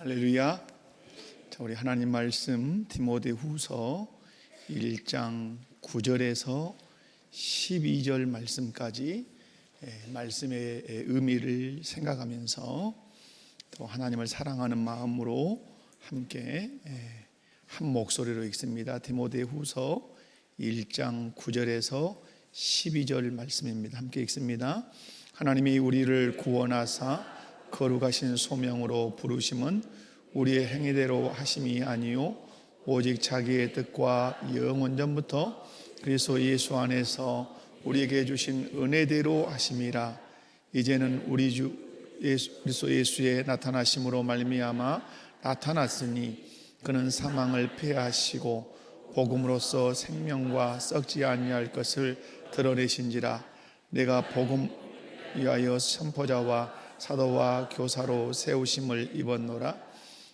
할렐루야. 자, 우리 하나님 말씀 디모데후서 1장 9절에서 12절 말씀까지 말씀의 의미를 생각하면서 또 하나님을 사랑하는 마음으로 함께 한 목소리로 읽습니다. 디모데후서 1장 9절에서 12절 말씀입니다. 함께 읽습니다. 하나님이 우리를 구원하사 거룩하신 소명으로 부르심은 우리의 행위대로 하심이 아니요 오직 자기의 뜻과 영원전부터 그리스도 예수 안에서 우리에게 주신 은혜대로 하심이라. 이제는 우리 주 그리스도 예수의 나타나심으로 말미암아 나타났으니 그는 사망을 패하시고 복음으로써 생명과 썩지 아니할 것을 드러내신지라. 내가 복음 위하여 선포자와 사도와 교사로 세우심을 입었노라.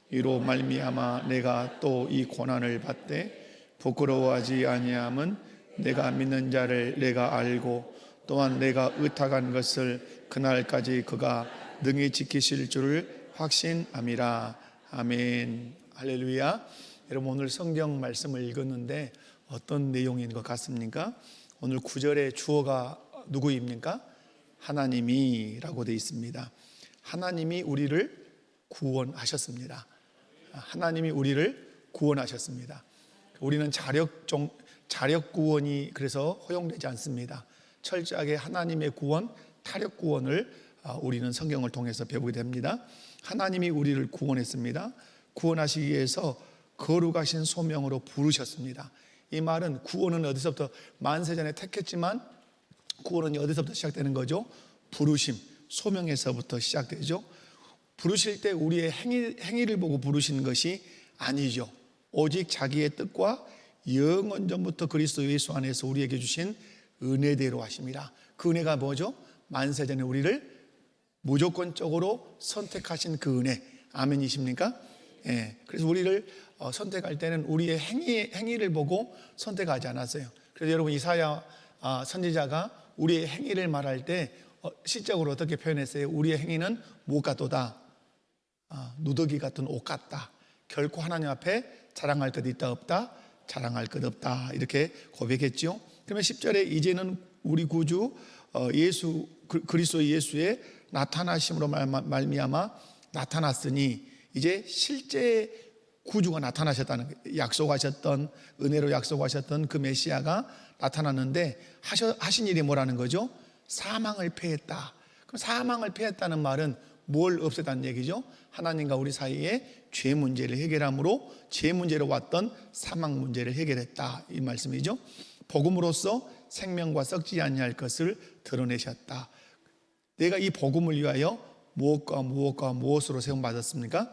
이로 말미암아 내가 또 이 고난을 받되 부끄러워하지 아니함은 내가 믿는 자를 내가 알고 또한 내가 의탁한 것을 그날까지 그가 능히 지키실 줄을 확신함이라. 아멘. 할렐루야. 여러분, 오늘 성경 말씀을 읽었는데 어떤 내용인 것 같습니까? 오늘 9절의 주어가 누구입니까? 하나님이라고 되어 있습니다. 하나님이 우리를 구원하셨습니다. 하나님이 우리를 구원하셨습니다. 우리는 자력 구원이 그래서 허용되지 않습니다. 철저하게 하나님의 구원, 타력 구원을 우리는 성경을 통해서 배우게 됩니다. 하나님이 우리를 구원했습니다. 구원하시기 위해서 거룩하신 소명으로 부르셨습니다. 이 말은 구원은 어디서부터 만세전에 택했지만 구원은 어디서부터 시작되는 거죠? 부르심, 소명에서부터 시작되죠. 부르실 때 우리의 행위를 보고 부르시는 것이 아니죠. 오직 자기의 뜻과 영원전부터 그리스도 예수 안에서 우리에게 주신 은혜대로 하심이라. 그 은혜가 뭐죠? 만세전에 우리를 무조건적으로 선택하신 그 은혜. 아멘이십니까? 예. 그래서 우리를 선택할 때는 우리의 행위를 보고 선택하지 않았어요. 그래서 여러분, 이사야 선지자가 우리의 행위를 말할 때 시적으로 어떻게 표현했어요? 우리의 행위는 못 같도다. 누더기 같은 옷 같다. 결코 하나님 앞에 자랑할 것 있다 없다? 자랑할 것 없다. 이렇게 고백했죠. 그러면 10절에 이제는 우리 구주 그리스도 예수의 나타나심으로 말미암아 나타났으니 이제 실제 구주가 나타나셨다는 거예요. 약속하셨던, 은혜로 약속하셨던 그 메시아가 나타났는데 하신 일이 뭐라는 거죠? 사망을 패했다. 그럼 사망을 패했다는 말은 뭘 없애다는 얘기죠? 하나님과 우리 사이에 죄 문제를 해결함으로 죄 문제로 왔던 사망 문제를 해결했다, 이 말씀이죠. 복음으로써 생명과 썩지 아니할 것을 드러내셨다. 내가 이 복음을 위하여 무엇으로 세움받았습니까?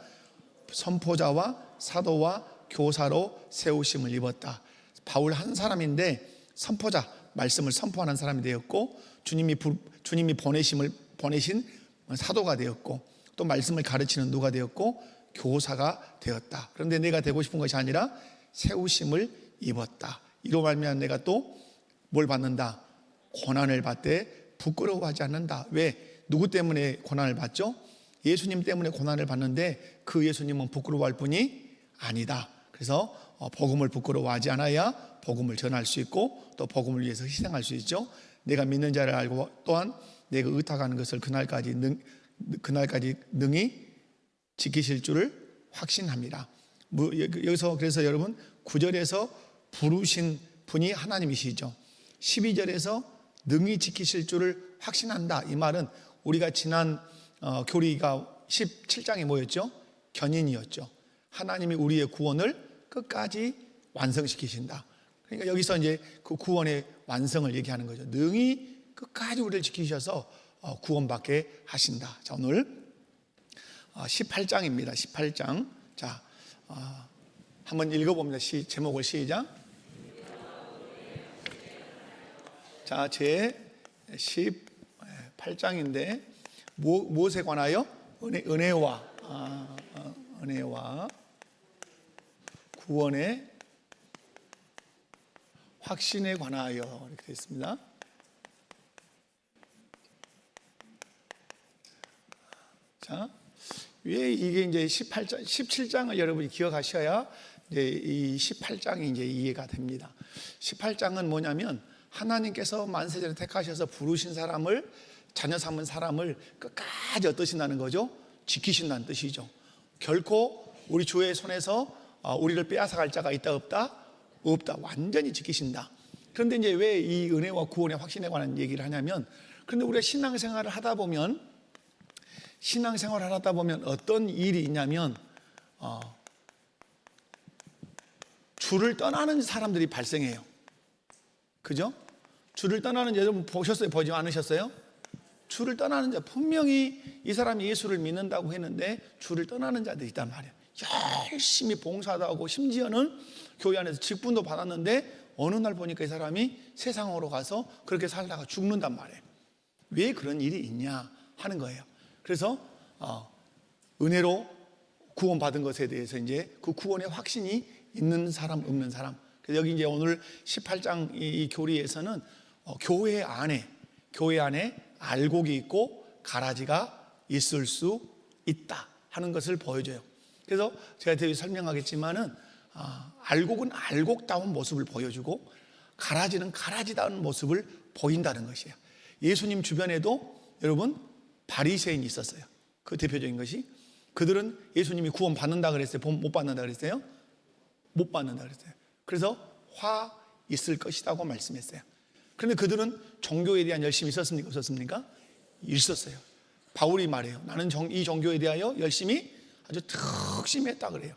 선포자와 사도와 교사로 세우심을 입었다. 바울 한 사람인데 선포자, 말씀을 선포하는 사람이 되었고, 주님이 보내신 사도가 되었고, 또 말씀을 가르치는 누가 되었고, 교사가 되었다. 그런데 내가 되고 싶은 것이 아니라 세우심을 입었다. 이로 말미암아 내가 또 뭘 받는다? 고난을 받되 부끄러워하지 않는다. 왜? 누구 때문에 고난을 받죠? 예수님 때문에 고난을 받는데 그 예수님은 부끄러워할 분이 아니다. 그래서 복음을 부끄러워하지 않아야 복음을 전할 수 있고 또 복음을 위해서 희생할 수 있죠. 내가 믿는 자를 알고 또한 내가 의탁하는 것을 그날까지 능히 지키실 줄을 확신합니다. 여기서 그래서 여러분 9절에서 부르신 분이 하나님이시죠. 12절에서 능히 지키실 줄을 확신한다. 이 말은 우리가 지난 교리가 17장이 뭐였죠? 견인이었죠. 하나님이 우리의 구원을 끝까지 완성시키신다. 그러니까 여기서 이제 그 구원의 완성을 얘기하는 거죠. 능히 끝까지 우리를 지키셔서 구원받게 하신다. 자, 오늘 18장입니다. 18장. 자, 한번 읽어봅니다. 제목을 시작. 자, 제 18장인데 무엇에 관하여? 은혜와 구원의 확신에 관하여 이렇게 되어 있습니다. 자, 왜 이게 이제 18장, 17장을 여러분이 기억하셔야 이제 이 18장이 이제 이해가 됩니다. 18장은 뭐냐면 하나님께서 만세전에 택하셔서 부르신 사람을, 자녀 삼은 사람을 끝까지 어떠신다는 거죠? 지키신다는 뜻이죠. 결코 우리 주의 손에서 우리를 빼앗아갈 자가 있다 없다? 없다. 완전히 지키신다. 그런데 이제 왜 이 은혜와 구원의 확신에 관한 얘기를 하냐면, 그런데 우리가 신앙생활을 하다 보면 어떤 일이 있냐면 주를 떠나는 사람들이 발생해요. 그죠? 주를 떠나는, 여러분 보셨어요? 보지 않으셨어요? 주를 떠나는 자, 분명히 이 사람이 예수를 믿는다고 했는데 주를 떠나는 자들이 있단 말이에요. 열심히 봉사도 하고 심지어는 교회 안에서 직분도 받았는데 어느 날 보니까 이 사람이 세상으로 가서 그렇게 살다가 죽는단 말이에요. 왜 그런 일이 있냐 하는 거예요. 그래서 은혜로 구원받은 것에 대해서 이제 그 구원의 확신이 있는 사람, 없는 사람. 그래서 여기 이제 오늘 18장 이 교리에서는 교회 안에 알곡이 있고 가라지가 있을 수 있다 하는 것을 보여줘요. 그래서 제가 뒤에 설명하겠지만은 알곡은 알곡다운 모습을 보여주고 가라지는 가라지다운 모습을 보인다는 것이에요. 예수님 주변에도 여러분 바리새인이 있었어요. 그 대표적인 것이, 그들은 예수님이 구원 받는다 그랬어요? 못 받는다 그랬어요? 못 받는다 그랬어요. 그래서 화 있을 것이라고 말씀했어요. 그런데 그들은 종교에 대한 열심이 있었습니까? 없었습니까? 있었어요. 바울이 말해요. 나는 이 종교에 대하여 열심히 아주 특심했다 그래요.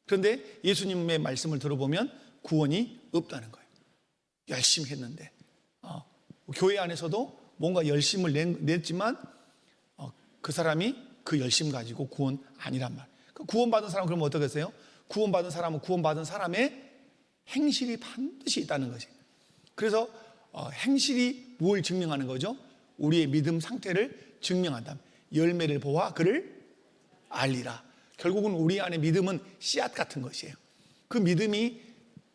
그런데 예수님의 말씀을 들어보면 구원이 없다는 거예요. 열심히 했는데 교회 안에서도 뭔가 열심을 냈지만 그 사람이 그 열심 가지고 구원 아니란 말이에요. 구원받은 사람은 그러면 어떻겠어요? 구원받은 사람은 구원받은 사람의 행실이 반드시 있다는 거지. 그래서 행실이 뭘 증명하는 거죠? 우리의 믿음 상태를 증명한다. 열매를 보아 그를 알리라. 결국은 우리 안에 믿음은 씨앗 같은 것이에요. 그 믿음이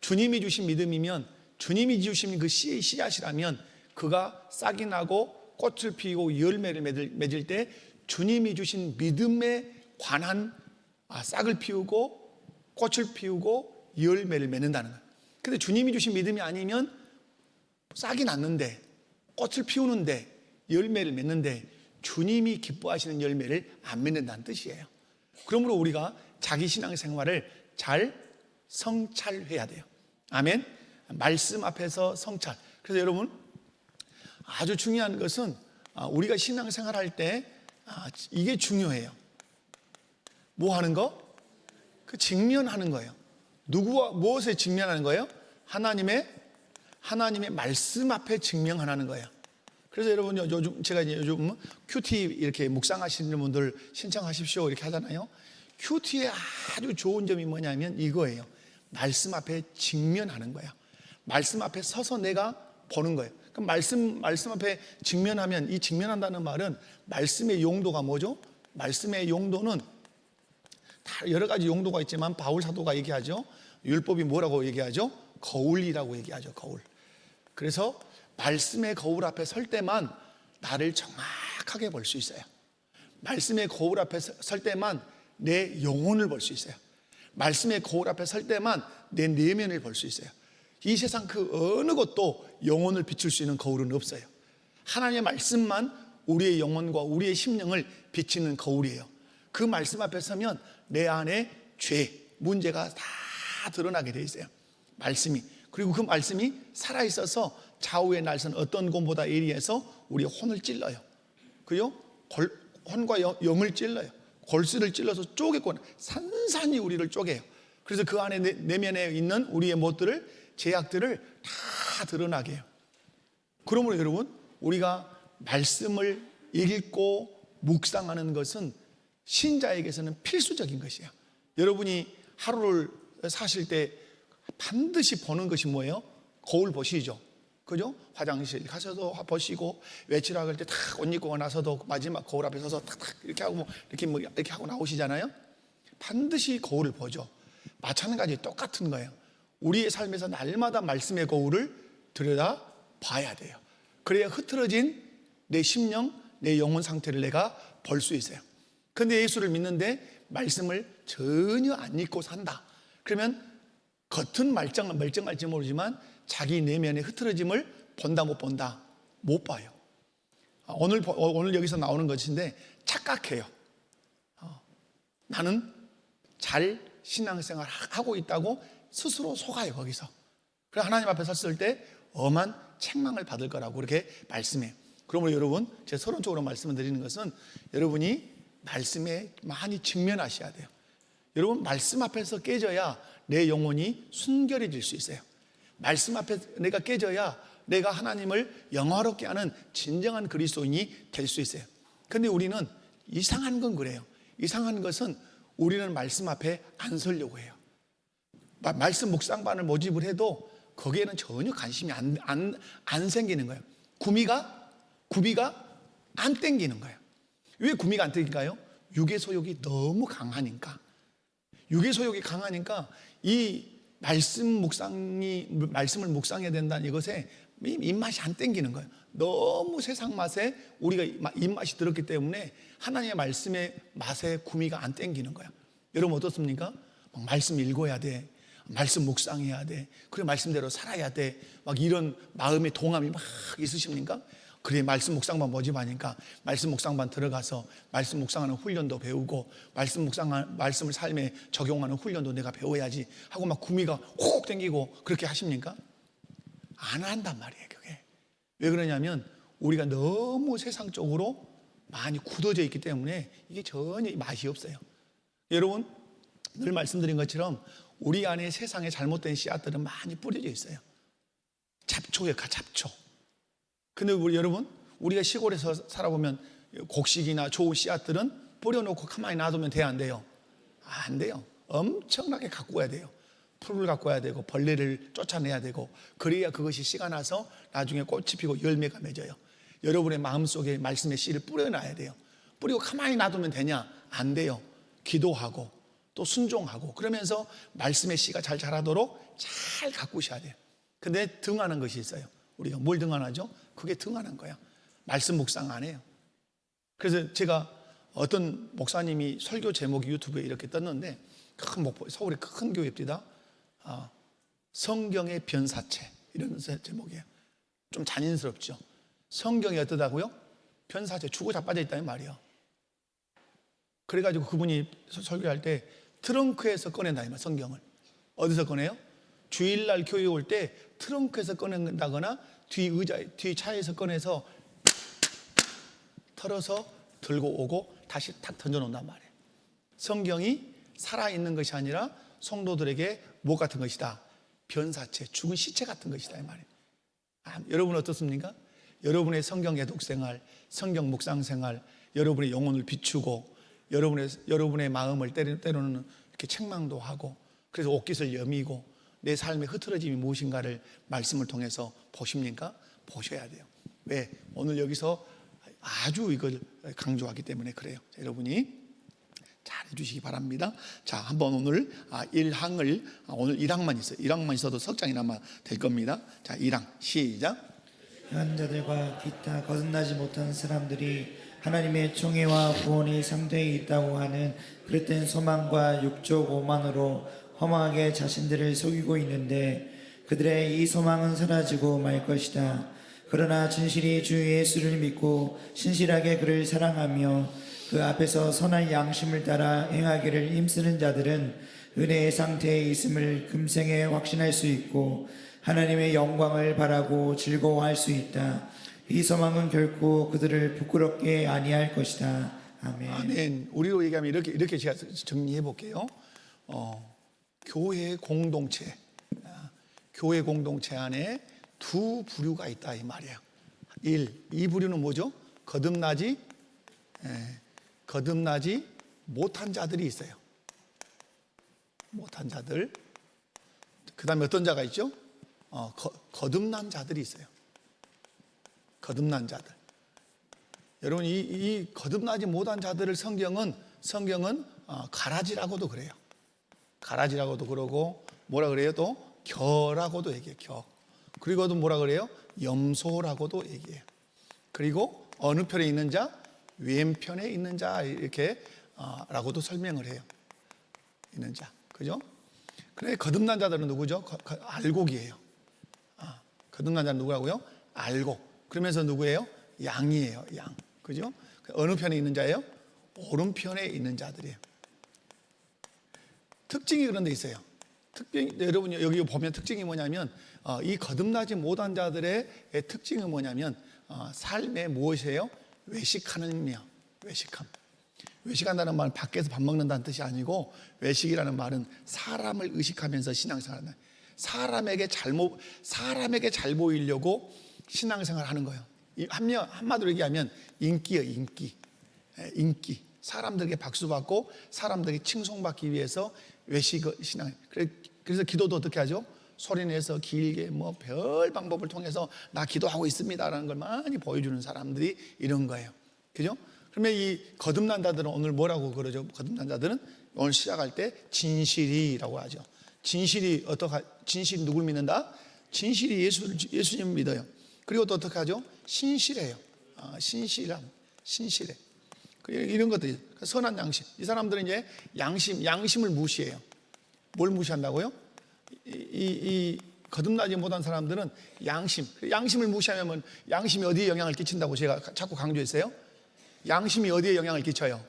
주님이 주신 믿음이면, 주님이 주신 그 씨앗이라면 그가 싹이 나고 꽃을 피우고 열매를 맺을 때 주님이 주신 믿음에 관한 싹을 피우고 꽃을 피우고 열매를 맺는다는 거예요. 근데 주님이 주신 믿음이 아니면 싹이 났는데 꽃을 피우는데 열매를 맺는데 주님이 기뻐하시는 열매를 안 맺는다는 뜻이에요. 그러므로 우리가 자기 신앙생활을 잘 성찰해야 돼요. 아멘. 말씀 앞에서 성찰. 그래서 여러분 아주 중요한 것은 우리가 신앙생활할 때 이게 중요해요. 뭐 하는 거? 그 직면하는 거예요. 누구와 무엇에 직면하는 거예요? 하나님의 말씀 앞에 직면하는 거예요. 그래서 여러분 요즘 제가 요즘 큐티 이렇게 묵상하시는 분들 신청하십시오 이렇게 하잖아요. 큐티의 아주 좋은 점이 뭐냐면 이거예요. 말씀 앞에 직면하는 거예요. 말씀 앞에 서서 내가 보는 거예요. 그럼 말씀 앞에 직면하면, 이 직면한다는 말은 말씀의 용도가 뭐죠? 말씀의 용도는 다 여러 가지 용도가 있지만 바울 사도가 얘기하죠. 율법이 뭐라고 얘기하죠? 거울이라고 얘기하죠. 거울. 그래서 말씀의 거울 앞에 설 때만 나를 정확하게 볼 수 있어요. 말씀의 거울 앞에 설 때만 내 영혼을 볼 수 있어요. 말씀의 거울 앞에 설 때만 내 내면을 볼 수 있어요. 이 세상 그 어느 것도 영혼을 비출 수 있는 거울은 없어요. 하나님의 말씀만 우리의 영혼과 우리의 심령을 비치는 거울이에요. 그 말씀 앞에 서면 내 안에 죄, 문제가 다 드러나게 돼 있어요. 말씀이. 그리고 그 말씀이 살아있어서 좌우의 날선 어떤 것보다 예리해서 우리의 혼을 찔러요. 그죠? 혼과 영을 찔러요. 골수를 찔러서 쪼개고 산산이 우리를 쪼개요. 그래서 그 안에 내면에 있는 우리의 못들을, 죄악들을 다 드러나게 해요. 그러므로 여러분, 우리가 말씀을 읽고 묵상하는 것은 신자에게서는 필수적인 것이에요. 여러분이 하루를 사실 때 반드시 보는 것이 뭐예요? 거울 보시죠. 그죠? 화장실 가셔도 보시고, 외출할 때 탁 옷 입고 나서도 마지막 거울 앞에 서서 탁탁 이렇게 하고 이렇게 하고 나오시잖아요. 반드시 거울을 보죠. 마찬가지 똑같은 거예요. 우리의 삶에서 날마다 말씀의 거울을 들여다 봐야 돼요. 그래야 흐트러진 내 심령, 내 영혼 상태를 내가 볼 수 있어요. 근데 예수를 믿는데 말씀을 전혀 안 읽고 산다. 그러면 겉은 멀쩡할지 모르지만 자기 내면의 흐트러짐을 본다 못 본다? 못 봐요. 오늘 여기서 나오는 것인데 착각해요. 나는 잘 신앙생활 하고 있다고 스스로 속아요. 거기서. 그래서 하나님 앞에 섰을 때 엄한 책망을 받을 거라고 그렇게 말씀해요. 그러므로 여러분, 제가 서론적으로 말씀을 드리는 것은 여러분이 말씀에 많이 직면하셔야 돼요. 여러분, 말씀 앞에서 깨져야 내 영혼이 순결해질 수 있어요. 말씀 앞에 내가 깨져야 내가 하나님을 영화롭게 하는 진정한 그리스도인이 될 수 있어요. 근데 우리는 이상한 건 그래요. 이상한 것은 우리는 말씀 앞에 안 서려고 해요. 말씀 묵상반을 모집을 해도 거기에는 전혀 관심이 안 생기는 거예요. 구비가 안 땡기는 거예요. 왜 구미가 안 땡길까요? 육의 소욕이 너무 강하니까. 육의 소욕이 강하니까 이 말씀을 묵상해야 된다는 이것에 입맛이 안 땡기는 거예요. 너무 세상 맛에 우리가 입맛이 들었기 때문에 하나님의 말씀의 맛에 구미가 안 땡기는 거예요. 여러분 어떻습니까? 막 말씀 읽어야 돼. 말씀 묵상해야 돼. 그래 말씀대로 살아야 돼. 막 이런 마음의 동함이 막 있으십니까? 그래 말씀 묵상반 모집하니까 말씀 묵상반 들어가서 말씀 묵상하는 훈련도 배우고 말씀을 삶에 적용하는 훈련도 내가 배워야지 하고 막 구미가 혹 땡기고 그렇게 하십니까? 안 한단 말이에요. 그게 왜 그러냐면 우리가 너무 세상적으로 많이 굳어져 있기 때문에 이게 전혀 맛이 없어요. 여러분 늘 말씀드린 것처럼 우리 안에 세상에 잘못된 씨앗들은 많이 뿌려져 있어요. 잡초예요. 잡초. 근데 여러분 우리가 시골에서 살아보면 곡식이나 좋은 씨앗들은 뿌려놓고 가만히 놔두면 돼요? 안 돼요? 안 돼요. 엄청나게 가꿔야 돼요. 풀을 가꿔야 되고 벌레를 쫓아내야 되고 그래야 그것이 씨가 나서 나중에 꽃이 피고 열매가 맺어요. 여러분의 마음속에 말씀의 씨를 뿌려놔야 돼요. 뿌리고 가만히 놔두면 되냐? 안 돼요. 기도하고 또 순종하고 그러면서 말씀의 씨가 잘 자라도록 잘 가꾸셔야 돼요. 근데 등하는 것이 있어요. 우리가 뭘 등한하죠? 그게 등한한 거야. 말씀 묵상 안 해요. 그래서 제가 어떤 목사님이 설교 제목이 유튜브에 이렇게 떴는데 서울의 큰 교회입니다. 성경의 변사체 이런 제목이에요. 좀 잔인스럽죠. 성경이 어떠다고요? 변사체 죽어 자빠져 있다는 말이에요. 그래가지고 그분이 설교할 때 트렁크에서 꺼낸다 이 말. 성경을 어디서 꺼내요? 주일날 교회 올 때 트렁크에서 꺼낸다거나 뒤 차에서 꺼내서 털어서 들고 오고 다시 탁 던져놓는단 말이에요. 성경이 살아있는 것이 아니라 성도들에게 뭐 같은 것이다? 변사체, 죽은 시체 같은 것이다 이 말이에요. 여러분 어떻습니까? 여러분의 성경 예독 생활, 성경 묵상 생활, 여러분의 영혼을 비추고 여러분의 마음을 때로는 이렇게 책망도 하고 그래서 옷깃을 여미고 내 삶의 흐트러짐이 무엇인가를 말씀을 통해서 보십니까? 보셔야 돼요. 왜? 오늘 여기서 아주 이걸 강조하기 때문에 그래요. 자, 여러분이 잘 해주시기 바랍니다. 자, 한번 오늘 1항을 오늘 1항만 있어요. 1항만 있어도 석장이나마 될 겁니다. 자, 1항 시작. 한 자들과 기타 거듭나지 못한 사람들이 하나님의 총애와 구원이 상대에 있다고 하는 그릇된 소망과 육적 오만으로 허망하게 자신들을 속이고 있는데 그들의 이 소망은 사라지고 말 것이다. 그러나 진실이 주 예수를 믿고 신실하게 그를 사랑하며 그 앞에서 선한 양심을 따라 행하기를 힘쓰는 자들은 은혜의 상태에 있음을 금생에 확신할 수 있고 하나님의 영광을 바라고 즐거워할 수 있다. 이 소망은 결코 그들을 부끄럽게 아니할 것이다. 아멘. 아멘. 우리로 얘기하면 이렇게 제가 정리해 볼게요. 교회 공동체 안에 두 부류가 있다 이 말이에요. 이 부류는 뭐죠? 거듭나지 못한 자들이 있어요. 못한 자들. 그 다음에 어떤 자가 있죠? 거듭난 자들이 있어요. 거듭난 자들. 여러분 이 거듭나지 못한 자들을 성경은 가라지라고도 그래요. 가라지라고도 그러고 뭐라 그래요? 또 겨라고도 얘기해요. 겨. 그리고 또 뭐라 그래요? 염소라고도 얘기해요. 그리고 어느 편에 있는 자? 왼편에 있는 자 이렇게 라고도 설명을 해요. 있는 자, 그죠? 그래, 거듭난 자들은 누구죠? 알곡이에요. 거듭난 자는 누구라고요? 알곡. 그러면서 누구예요? 양이에요. 양, 그죠? 어느 편에 있는 자예요? 오른편에 있는 자들이에요. 특징이 그런 데 있어요. 여러분 여기 보면 특징이 뭐냐면 이 거듭나지 못한 자들의 특징이 뭐냐면 삶에 무엇이에요? 외식하느냐. 외식한다는 말은 밖에서 밥 먹는다는 뜻이 아니고, 외식이라는 말은 사람을 의식하면서 신앙생활하는, 사람에게 잘 보이려고 신앙생활을 하는 거예요. 한마디로 얘기하면 인기예요. 인기. 사람들에게 박수받고 사람들에게 칭송받기 위해서 신앙. 그래서 기도도 어떻게 하죠? 소리내서 길게 별 방법을 통해서 나 기도하고 있습니다라는 걸 많이 보여주는 사람들이 이런 거예요. 그죠? 그러면 이 거듭난 자들은 오늘 뭐라고 그러죠? 거듭난 자들은 오늘 시작할 때 진실이라고 하죠. 진실이 누굴 믿는다? 진실이 예수님을 믿어요. 그리고 또 어떻게 하죠? 신실해요. 신실해. 이런 것들이 선한 양심. 이 사람들은 이제 양심을 무시해요. 뭘 무시한다고요? 이 거듭나지 못한 사람들은 양심을 무시하면 양심이 어디에 영향을 끼친다고 제가 자꾸 강조했어요? 양심이 어디에 영향을 끼쳐요?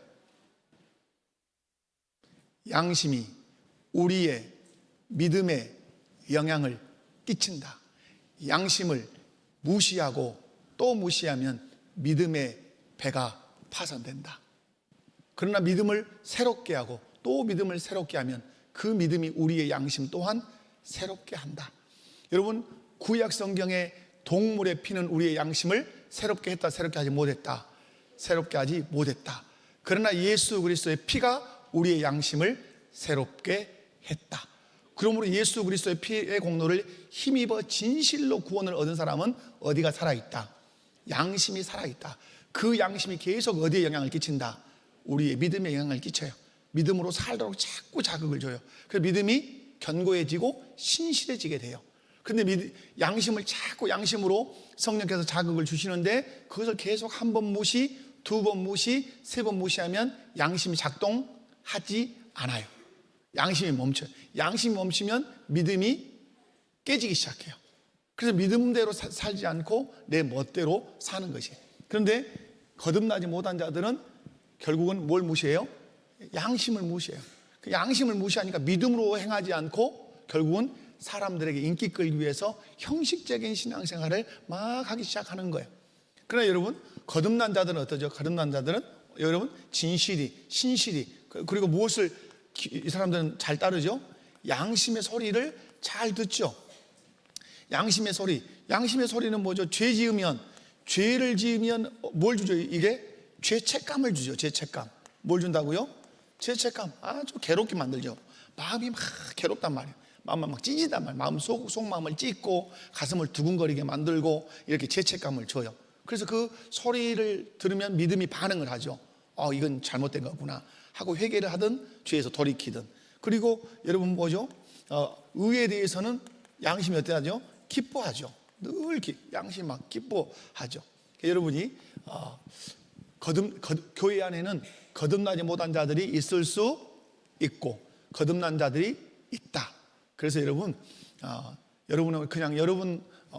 양심이 우리의 믿음에 영향을 끼친다. 양심을 무시하고 또 무시하면 믿음의 배가 파산된다. 그러나 믿음을 새롭게 하고 또 믿음을 새롭게 하면 그 믿음이 우리의 양심 또한 새롭게 한다. 여러분, 구약 성경의 동물의 피는 우리의 양심을 새롭게 했다, 새롭게 하지 못했다. 새롭게 하지 못했다. 그러나 예수 그리스도의 피가 우리의 양심을 새롭게 했다. 그러므로 예수 그리스도의 피의 공로를 힘입어 진실로 구원을 얻은 사람은 어디가 살아있다? 양심이 살아있다. 그 양심이 계속 어디에 영향을 끼친다? 우리의 믿음에 영향을 끼쳐요. 믿음으로 살도록 자꾸 자극을 줘요. 그래서 믿음이 견고해지고 신실해지게 돼요. 그런데 양심을 자꾸 양심으로 성령께서 자극을 주시는데 그것을 계속 한 번 무시, 두 번 무시, 세 번 무시하면 양심이 작동하지 않아요. 양심이 멈춰요. 양심이 멈추면 믿음이 깨지기 시작해요. 그래서 믿음대로 살지 않고 내 멋대로 사는 것이에요. 그런데 거듭나지 못한 자들은 결국은 뭘 무시해요? 양심을 무시해요. 그 양심을 무시하니까 믿음으로 행하지 않고 결국은 사람들에게 인기 끌기 위해서 형식적인 신앙생활을 막 하기 시작하는 거예요. 그러나 여러분, 거듭난 자들은 어떠죠? 거듭난 자들은 여러분 신실히 그리고 무엇을 이 사람들은 잘 따르죠? 양심의 소리를 잘 듣죠. 양심의 소리는 뭐죠? 죄를 지으면 뭘 주죠? 이게 죄책감을 주죠. 죄책감. 뭘 준다고요? 죄책감. 아주 괴롭게 만들죠. 마음이 막 괴롭단 말이에요. 마음만 막 찢어진단 말이에요. 마음 속마음을 찢고 가슴을 두근거리게 만들고 이렇게 죄책감을 줘요. 그래서 그 소리를 들으면 믿음이 반응을 하죠. 이건 잘못된 거구나 하고 회개를 하든 죄에서 돌이키든. 그리고 여러분 뭐죠? 의에 대해서는 양심이 어떠하죠? 기뻐하죠. 늘 양심 막 기뻐하죠. 여러분이 교회 안에는 거듭나지 못한 자들이 있을 수 있고 거듭난 자들이 있다. 그래서 여러분은 그냥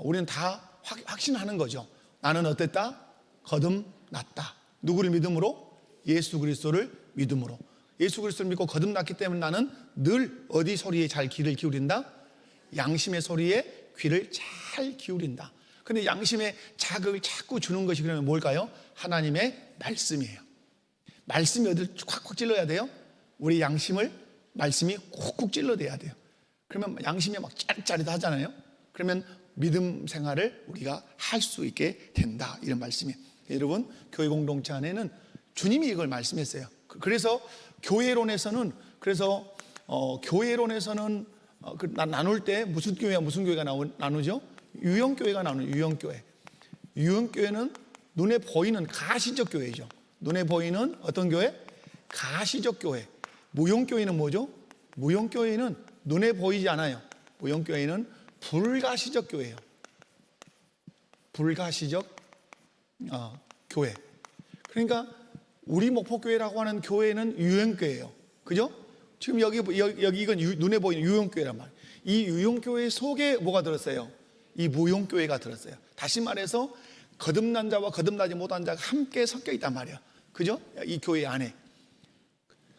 우리는 다 확신하는 거죠. 나는 어땠다? 거듭났다. 누구를 믿음으로? 예수 그리스도를 믿음으로. 예수 그리스도를 믿고 거듭났기 때문에 나는 늘 어디 소리에 잘 귀를 기울인다? 양심의 소리에 귀를 잘 기울인다. 근데 양심의 자극을 자꾸 주는 것이 그러면 뭘까요? 하나님의 말씀이에요. 말씀이 어디를 콱콱 찔러야 돼요? 우리 양심을 말씀이 콕콕 찔러대야 돼요. 그러면 양심이 막 짜릿짜릿하잖아요. 그러면 믿음 생활을 우리가 할 수 있게 된다, 이런 말씀이에요. 여러분, 교회 공동체 안에는 주님이 이걸 말씀했어요. 그래서 교회론에서는 나눌 때 무슨 교회가 나누죠? 유형교회가 나누죠. 유형교회는 눈에 보이는 가시적 교회죠. 눈에 보이는 어떤 교회? 가시적 교회. 무형교회는 뭐죠? 무형교회는 눈에 보이지 않아요. 무형교회는 불가시적 교회예요. 불가시적 교회. 그러니까 우리 목포교회라고 하는 교회는 유형교회예요. 그죠? 지금 여기 이건 눈에 보이는 유형교회란 말이에요. 이 유형교회 속에 뭐가 들었어요? 이 무형교회가 들었어요. 다시 말해서 거듭난 자와 거듭나지 못한 자가 함께 섞여 있단 말이에요. 그죠? 이 교회 안에.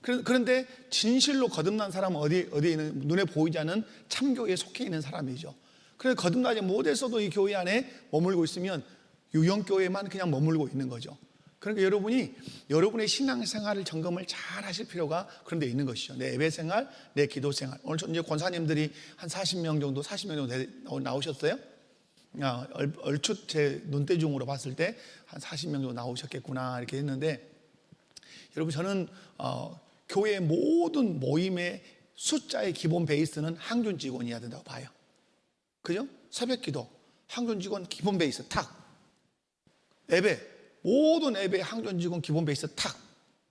그런데 진실로 거듭난 사람은 어디에 있는, 눈에 보이지 않는 참교회에 속해 있는 사람이죠. 그래서 거듭나지 못해서도 이 교회 안에 머물고 있으면 유형교회만 그냥 머물고 있는 거죠. 그러니까 여러분의 신앙생활을 점검을 잘 하실 필요가 그런 데 있는 것이죠. 내 예배생활, 내 기도생활. 오늘 이제 권사님들이 한 40명 정도 나오셨어요. 얼추 제 눈대중으로 봤을 때 한 40명 정도 나오셨겠구나 이렇게 했는데, 여러분 저는 교회 모든 모임의 숫자의 기본 베이스는 항준 직원이어야 된다고 봐요. 그죠? 새벽기도 항준 직원 기본 베이스 탁. 예배 모든 예배 항준 직원 기본 베이스 탁.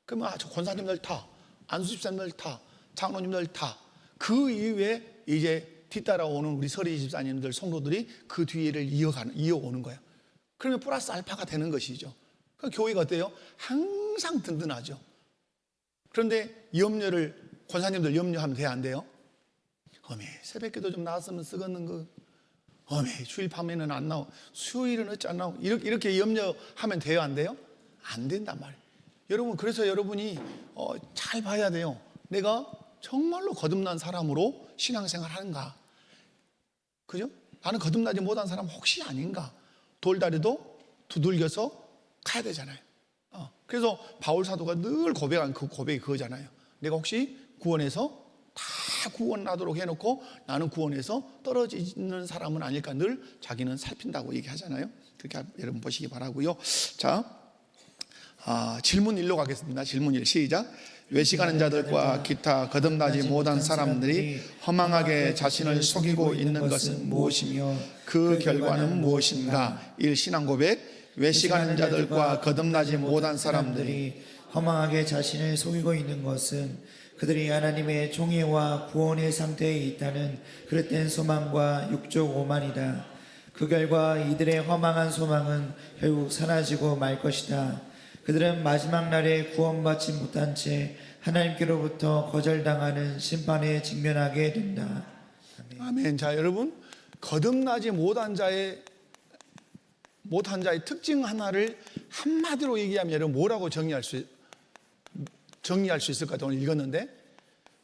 그러면 권사님들 다, 안수집사님들 다, 장로님들 다. 그 이후에 이제 뒤따라오는 우리 서리 집사님들 성도들이 그 뒤를 이어오는 거예요. 그러면 플러스 알파가 되는 것이죠. 그 교회가 어때요? 항상 든든하죠. 그런데 권사님들 염려하면 돼요, 안 돼요? 어메 새벽기도 좀 나왔으면 쓰겠는 거. 어메 주일 밤에는 안 나오, 수요일은 어찌 안 나오. 이렇게 염려하면 돼요, 안 돼요? 안 된단 말이에요. 여러분, 그래서 여러분이 잘 봐야 돼요. 내가 정말로 거듭난 사람으로 신앙생활 하는가? 그죠? 나는 거듭나지 못한 사람 혹시 아닌가? 돌다리도 두들겨서 가야 되잖아요. 그래서 바울 사도가 늘 고백한 그 고백이 그거잖아요. 내가 혹시 구원에서 다 구원하도록 해놓고 나는 구원에서 떨어지는 사람은 아닐까 늘 자기는 살핀다고 얘기하잖아요. 그렇게 여러분 보시기 바라고요. 자, 질문 1로 가겠습니다. 질문 1 시작. 외식하는 자들과 기타 거듭나지 못한 사람들이 허망하게 자신을 속이고 있는 것은 무엇이며 그 결과는 무엇인가? 1. 신앙 고백. 외식하는 자들과 거듭나지 못한 사람들이 허망하게 자신을 속이고 있는 것은 그들이 하나님의 총애와 구원의 상태에 있다는 그릇된 소망과 육적 오만이다. 그 결과 이들의 허망한 소망은 결국 사라지고 말 것이다. 그들은 마지막 날에 구원받지 못한 채 하나님께로부터 거절당하는 심판에 직면하게 된다. 아멘. 자, 여러분, 거듭나지 못한 자의 특징 하나를 한마디로 얘기하면 여러분 뭐라고 정의할 수 있을 것 같아요. 오늘 읽었는데,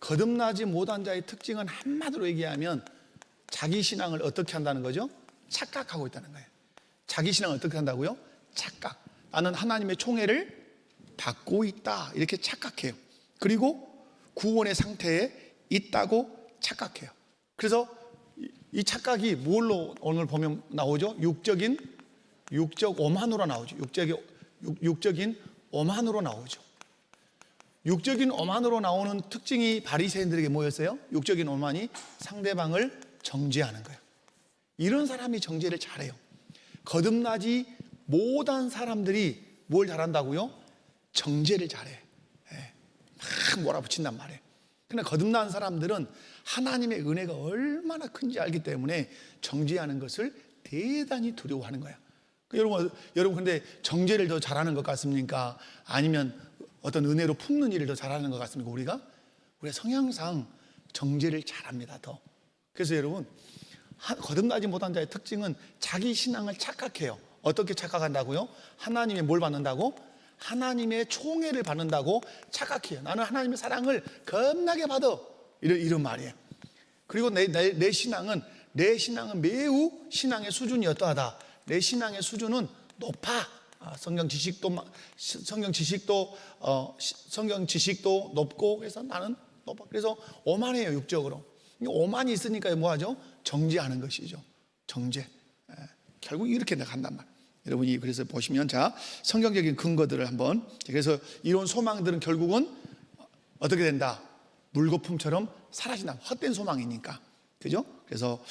거듭나지 못한 자의 특징은 한마디로 얘기하면 자기 신앙을 어떻게 한다는 거죠? 착각하고 있다는 거예요. 자기 신앙을 어떻게 한다고요? 착각. 나는 하나님의 총애를 받고 있다 이렇게 착각해요. 그리고 구원의 상태에 있다고 착각해요. 그래서 이 착각이 뭘로 오늘 보면 나오죠? 육적 오만으로 나오죠. 육적인 오만으로 나오죠. 육적인 오만으로 나오는 특징이 바리새인들에게 뭐였어요? 육적인 오만이 상대방을 정죄하는 거예요. 이런 사람이 정죄를 잘해요. 거듭나지 못한 사람들이 뭘 잘한다고요? 정죄를 잘해. 막 몰아붙인단 말이에요. 그러나 거듭난 사람들은 하나님의 은혜가 얼마나 큰지 알기 때문에 정죄하는 것을 대단히 두려워하는 거예요. 여러분 근데 정죄를 더 잘하는 것 같습니까? 아니면 어떤 은혜로 품는 일을 더 잘하는 것 같습니까? 우리가 성향상 정죄를 잘합니다. 더. 그래서 여러분, 거듭나지 못한 자의 특징은 자기 신앙을 착각해요. 어떻게 착각한다고요? 하나님의 뭘 받는다고? 하나님의 총애를 받는다고 착각해요. 나는 하나님의 사랑을 겁나게 받아. 이런 말이에요. 그리고 내 신앙은 매우 신앙의 수준이 어떠하다. 내 신앙의 수준은 높아. 성경 지식도 높고, 그래서 나는 높아. 그래서 오만해요, 육적으로. 오만이 있으니까 뭐하죠? 정죄하는 것이죠. 정죄. 결국 이렇게 간단 말이에요. 여러분이 그래서 보시면, 자, 성경적인 근거들을 한번. 그래서 이런 소망들은 결국은 어떻게 된다? 물거품처럼 사라진다. 헛된 소망이니까. 그죠? 그래서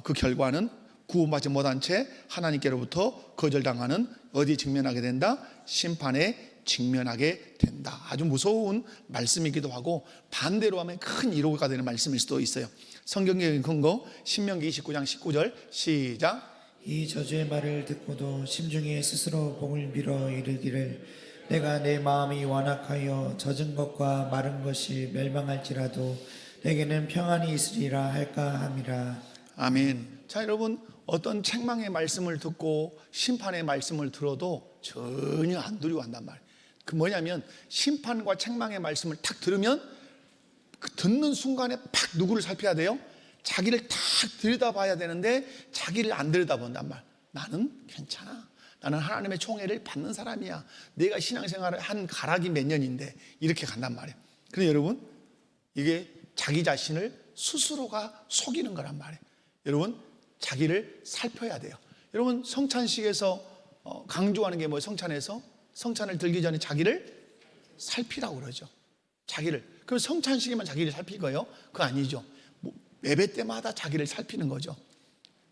그 결과는 구원받지 못한 채 하나님께로부터 거절당하는, 어디에 직면하게 된다? 심판에 직면하게 된다. 아주 무서운 말씀이기도 하고 반대로 하면 큰 위로가 되는 말씀일 수도 있어요. 성경적인 근거 신명기 29장 19절 시작. 이 저주의 말을 듣고도 심중에 스스로 복을 빌어 이르기를 내가 내 마음이 완악하여 젖은 것과 마른 것이 멸망할지라도 내게는 평안이 있으리라 할까 함이라. 아멘. 자, 여러분, 어떤 책망의 말씀을 듣고 심판의 말씀을 들어도 전혀 안 두려워한단 말이에요. 그 뭐냐면 심판과 책망의 말씀을 탁 들으면 그 듣는 순간에 팍 누구를 살펴야 돼요? 자기를 탁 들여다봐야 되는데 자기를 안 들여다본단 말. 나는 괜찮아. 나는 하나님의 총애를 받는 사람이야. 내가 신앙생활을 한 가락이 몇 년인데 이렇게 간단 말이에요. 그런데 여러분, 이게 자기 자신을 스스로가 속이는 거란 말이에요. 여러분, 자기를 살펴야 돼요. 여러분, 성찬식에서 강조하는 게 뭐예요? 성찬을 들기 전에 자기를 살피라고 그러죠. 자기를. 그럼 성찬식에만 자기를 살필 거예요? 그거 아니죠. 예배 때마다 자기를 살피는 거죠.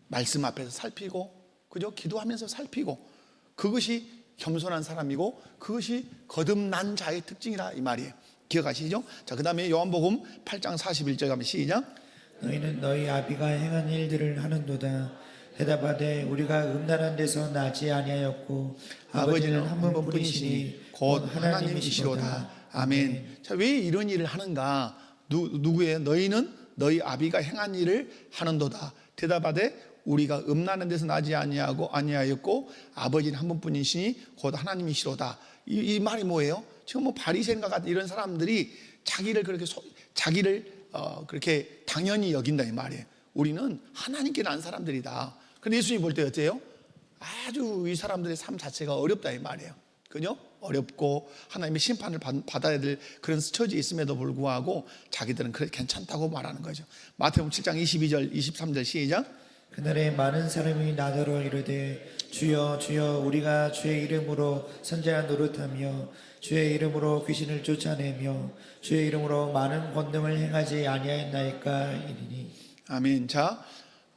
말씀 앞에서 살피고, 그죠? 기도하면서 살피고, 그것이 겸손한 사람이고 그것이 거듭난 자의 특징이라 이 말이에요. 기억하시죠? 자, 그 다음에 요한복음 8장 41절 가면 시작. 너희는 너희 아비가 행한 일들을 하는도다. 대답하되 우리가 음란한 데서 나지 아니하였고 아버지는 한 분뿐이시니 곧 하나님이시로다. 아멘. 자, 왜 이런 일을 하는가? 누구예요? 너희는 너희 아비가 행한 일을 하는도다. 대답하되 우리가 음란한 데서 나지 아니하였고 아버지는 한 분뿐이시니 곧 하나님이시로다. 이 말이 뭐예요? 지금 뭐 바리새인과 같은 이런 사람들이 자기를 그렇게 당연히 여긴다 이 말이에요. 우리는 하나님께 난 사람들이다. 그런데 예수님 볼 때 어때요? 아주 이 사람들의 삶 자체가 어렵다 이 말이에요. 그죠? 어렵고 하나님의 심판을 받아야 될 그런 처지에 있음에도 불구하고 자기들은 그래 괜찮다고 말하는 거죠. 마태복음 7장 22절 23절 시작. 그날에 많은 사람이 나더러 이르되 주여 주여 우리가 주의 이름으로 선지자 노릇하며 주의 이름으로 귀신을 쫓아내며 주의 이름으로 많은 권능을 행하지 아니하였나이까 이르니. 아멘. 자,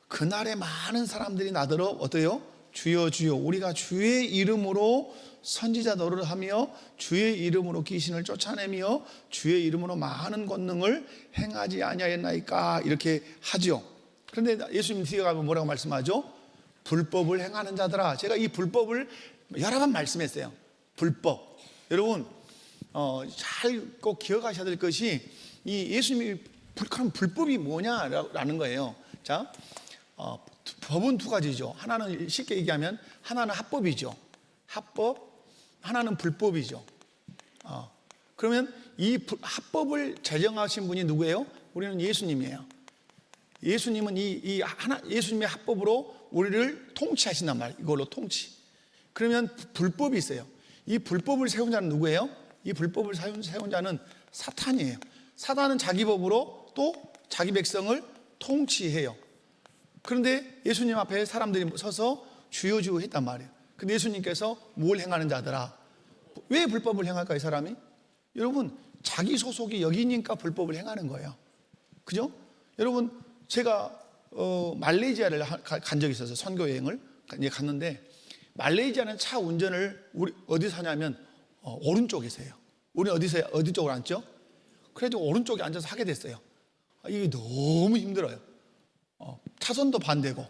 그날에 많은 사람들이 나더러 어때요? 주여 주여 우리가 주의 이름으로 선지자 노릇하며 주의 이름으로 귀신을 쫓아내며 주의 이름으로 많은 권능을 행하지 아니하였나이까 이렇게 하죠. 그런데 예수님 뒤에 가면 뭐라고 말씀하죠? 불법을 행하는 자들아. 제가 이 불법을 여러 번 말씀했어요. 불법. 여러분 잘 꼭 기억하셔야 될 것이 이 예수님이 그럼 불법이 뭐냐라는 거예요. 자, 법은 두 가지죠. 하나는 쉽게 얘기하면 하나는 합법이죠. 합법, 하나는 불법이죠. 그러면 이 합법을 제정하신 분이 누구예요? 우리는 예수님이에요. 예수님은 예수님의 합법으로 우리를 통치하신단 말이에요. 이걸로 통치. 그러면 불법이 있어요. 이 불법을 세운 자는 누구예요? 이 불법을 세운 자는 사탄이에요. 사탄은 자기 법으로 또 자기 백성을 통치해요. 그런데 예수님 앞에 사람들이 서서 주여 주여 했단 말이에요. 근데 예수님께서 뭘 행하는 자들아? 왜 불법을 행할까 이 사람이? 여러분, 자기 소속이 여기니까 불법을 행하는 거예요. 그죠? 여러분, 제가 말레이시아를 간 적이 있어서 선교 여행을 갔는데 말레이시아는 차 운전을 우리 어디서 하냐면 오른쪽에서 해요. 우리 어디 쪽으로 앉죠? 그래서 오른쪽에 앉아서 하게 됐어요. 이게 너무 힘들어요. 차선도 반대고.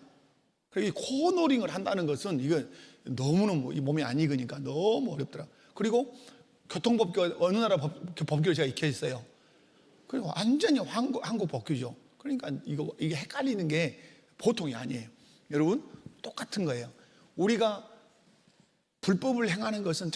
그리고 이 코너링을 한다는 것은 이건 너무너무 이 몸이 안 익으니까 너무 어렵더라. 그리고 교통법규 어느 나라 법규를 제가 익혀 있어요. 그리고 완전히 한국 법규죠. 그러니까 이게 헷갈리는 게 보통이 아니에요. 여러분, 똑같은 거예요. 우리가 불법을 행하는 것은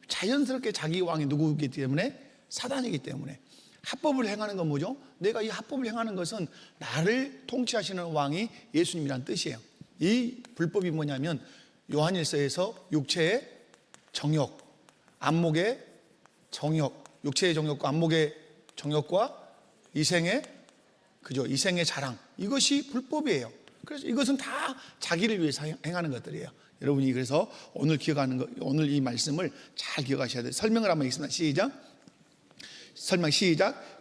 자연스럽게 자기 왕이 누구이기 때문에 사단이기 때문에 합법을 행하는 건 뭐죠? 내가 이 합법을 행하는 것은 나를 통치하시는 왕이 예수님이란 뜻이에요. 이 불법이 뭐냐면 요한일서에서 육체의 정욕, 안목의 정욕, 육체의 정욕과 안목의 정욕과 이생의 자랑, 이것이 불법이에요. 그래서 이것은 다 자기를 위해서 행하는 것들이에요. 여러분이 그래서 오늘 이 말씀을 잘 기억하셔야 돼요. 설명을 한번 하겠습니다. 시작.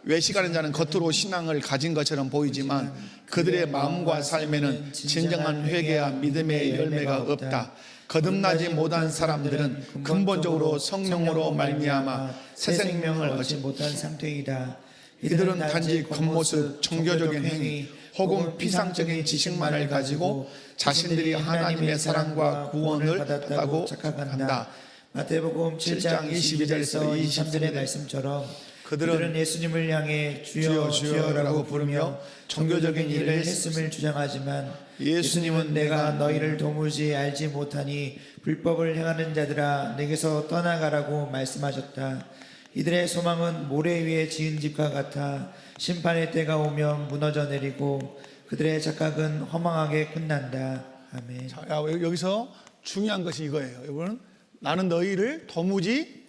외식하는 자는 겉으로 신앙을 가진 것처럼 보이지만 그들의 마음과 삶에는 진정한 회개와 믿음의 열매가 없다. 거듭나지 못한 사람들은 근본적으로 성령으로 말미암아 새 생명을 얻지 못한 상태이다. 이들은 단지 겉모습, 종교적인 행위 혹은 피상적인 지식만을 가지고 자신들이 하나님의 사랑과 구원을 받았다고 착각한다. 마태복음 7장 22절에서 23절의 말씀처럼 그들은 예수님을 향해 주여 주여라고 부르며 종교적인 일을 했음을 주장하지만 예수님은 내가 너희를 도무지 알지 못하니 불법을 행하는 자들아 내게서 떠나가라고 말씀하셨다. 이들의 소망은 모래 위에 지은 집과 같아 심판의 때가 오면 무너져 내리고 그들의 착각은 허망하게 끝난다. 아멘. 자, 여기서 중요한 것이 이거예요. 여러분, 나는 너희를 도무지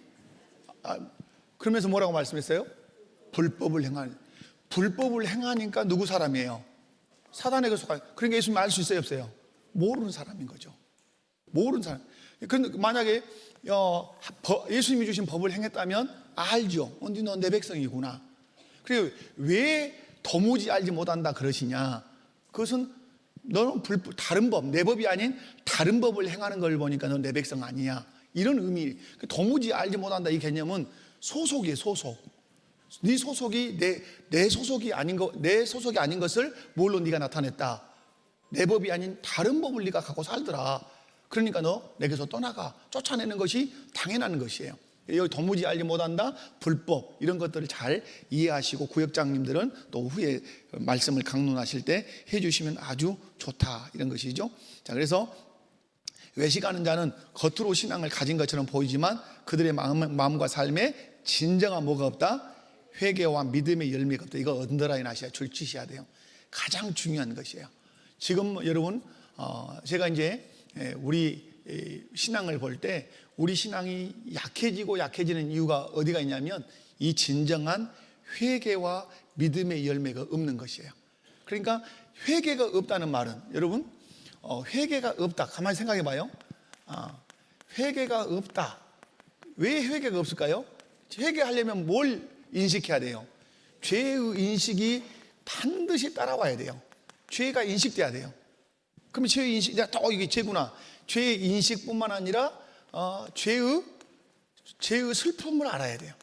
그러면서 뭐라고 말씀했어요? 불법을 행하니까 누구 사람이에요? 사단에게 속한. 그러니까 예수님 알 수 있어요, 없어요? 모르는 사람인 거죠. 모르는 사람. 그런데 만약에 예수님이 주신 법을 행했다면 알죠. 너 내 백성이구나. 그리고 왜 도무지 알지 못한다 그러시냐? 그것은 너는 다른 법, 내 법이 아닌 다른 법을 행하는 걸 보니까 넌 내 백성 아니야. 이런 의미. 도무지 알지 못한다 이 개념은 소속이에요, 소속. 네 소속이 내 소속이 아닌 것을 뭘로 네가 나타냈다. 내 법이 아닌 다른 법을 네가 갖고 살더라. 그러니까 너 내게서 떠나가. 쫓아내는 것이 당연한 것이에요. 여기 도무지 알지 못한다, 불법 이런 것들을 잘 이해하시고 구역장님들은 또 후에 말씀을 강론하실 때 해주시면 아주 좋다 이런 것이죠. 자, 그래서 외식하는 자는 겉으로 신앙을 가진 것처럼 보이지만 그들의 마음과 삶에 진정한 뭐가 없다? 회개와 믿음의 열매가 없다. 이거 언더라인 하셔야 줄치셔야 돼요. 가장 중요한 것이에요. 지금 여러분 제가 이제 우리 신앙을 볼 때 우리 신앙이 약해지는 이유가 어디가 있냐면 이 진정한 회개와 믿음의 열매가 없는 것이에요. 그러니까 회개가 없다는 말은 여러분 회개가 없다. 가만히 생각해 봐요. 회개가 없다. 왜 회개가 없을까요? 회개하려면 뭘 인식해야 돼요? 죄의 인식이 반드시 따라와야 돼요. 죄가 인식돼야 돼요. 그러면 죄의 인식, 이게 죄구나. 죄의 인식뿐만 아니라 죄의 슬픔을 알아야 돼요.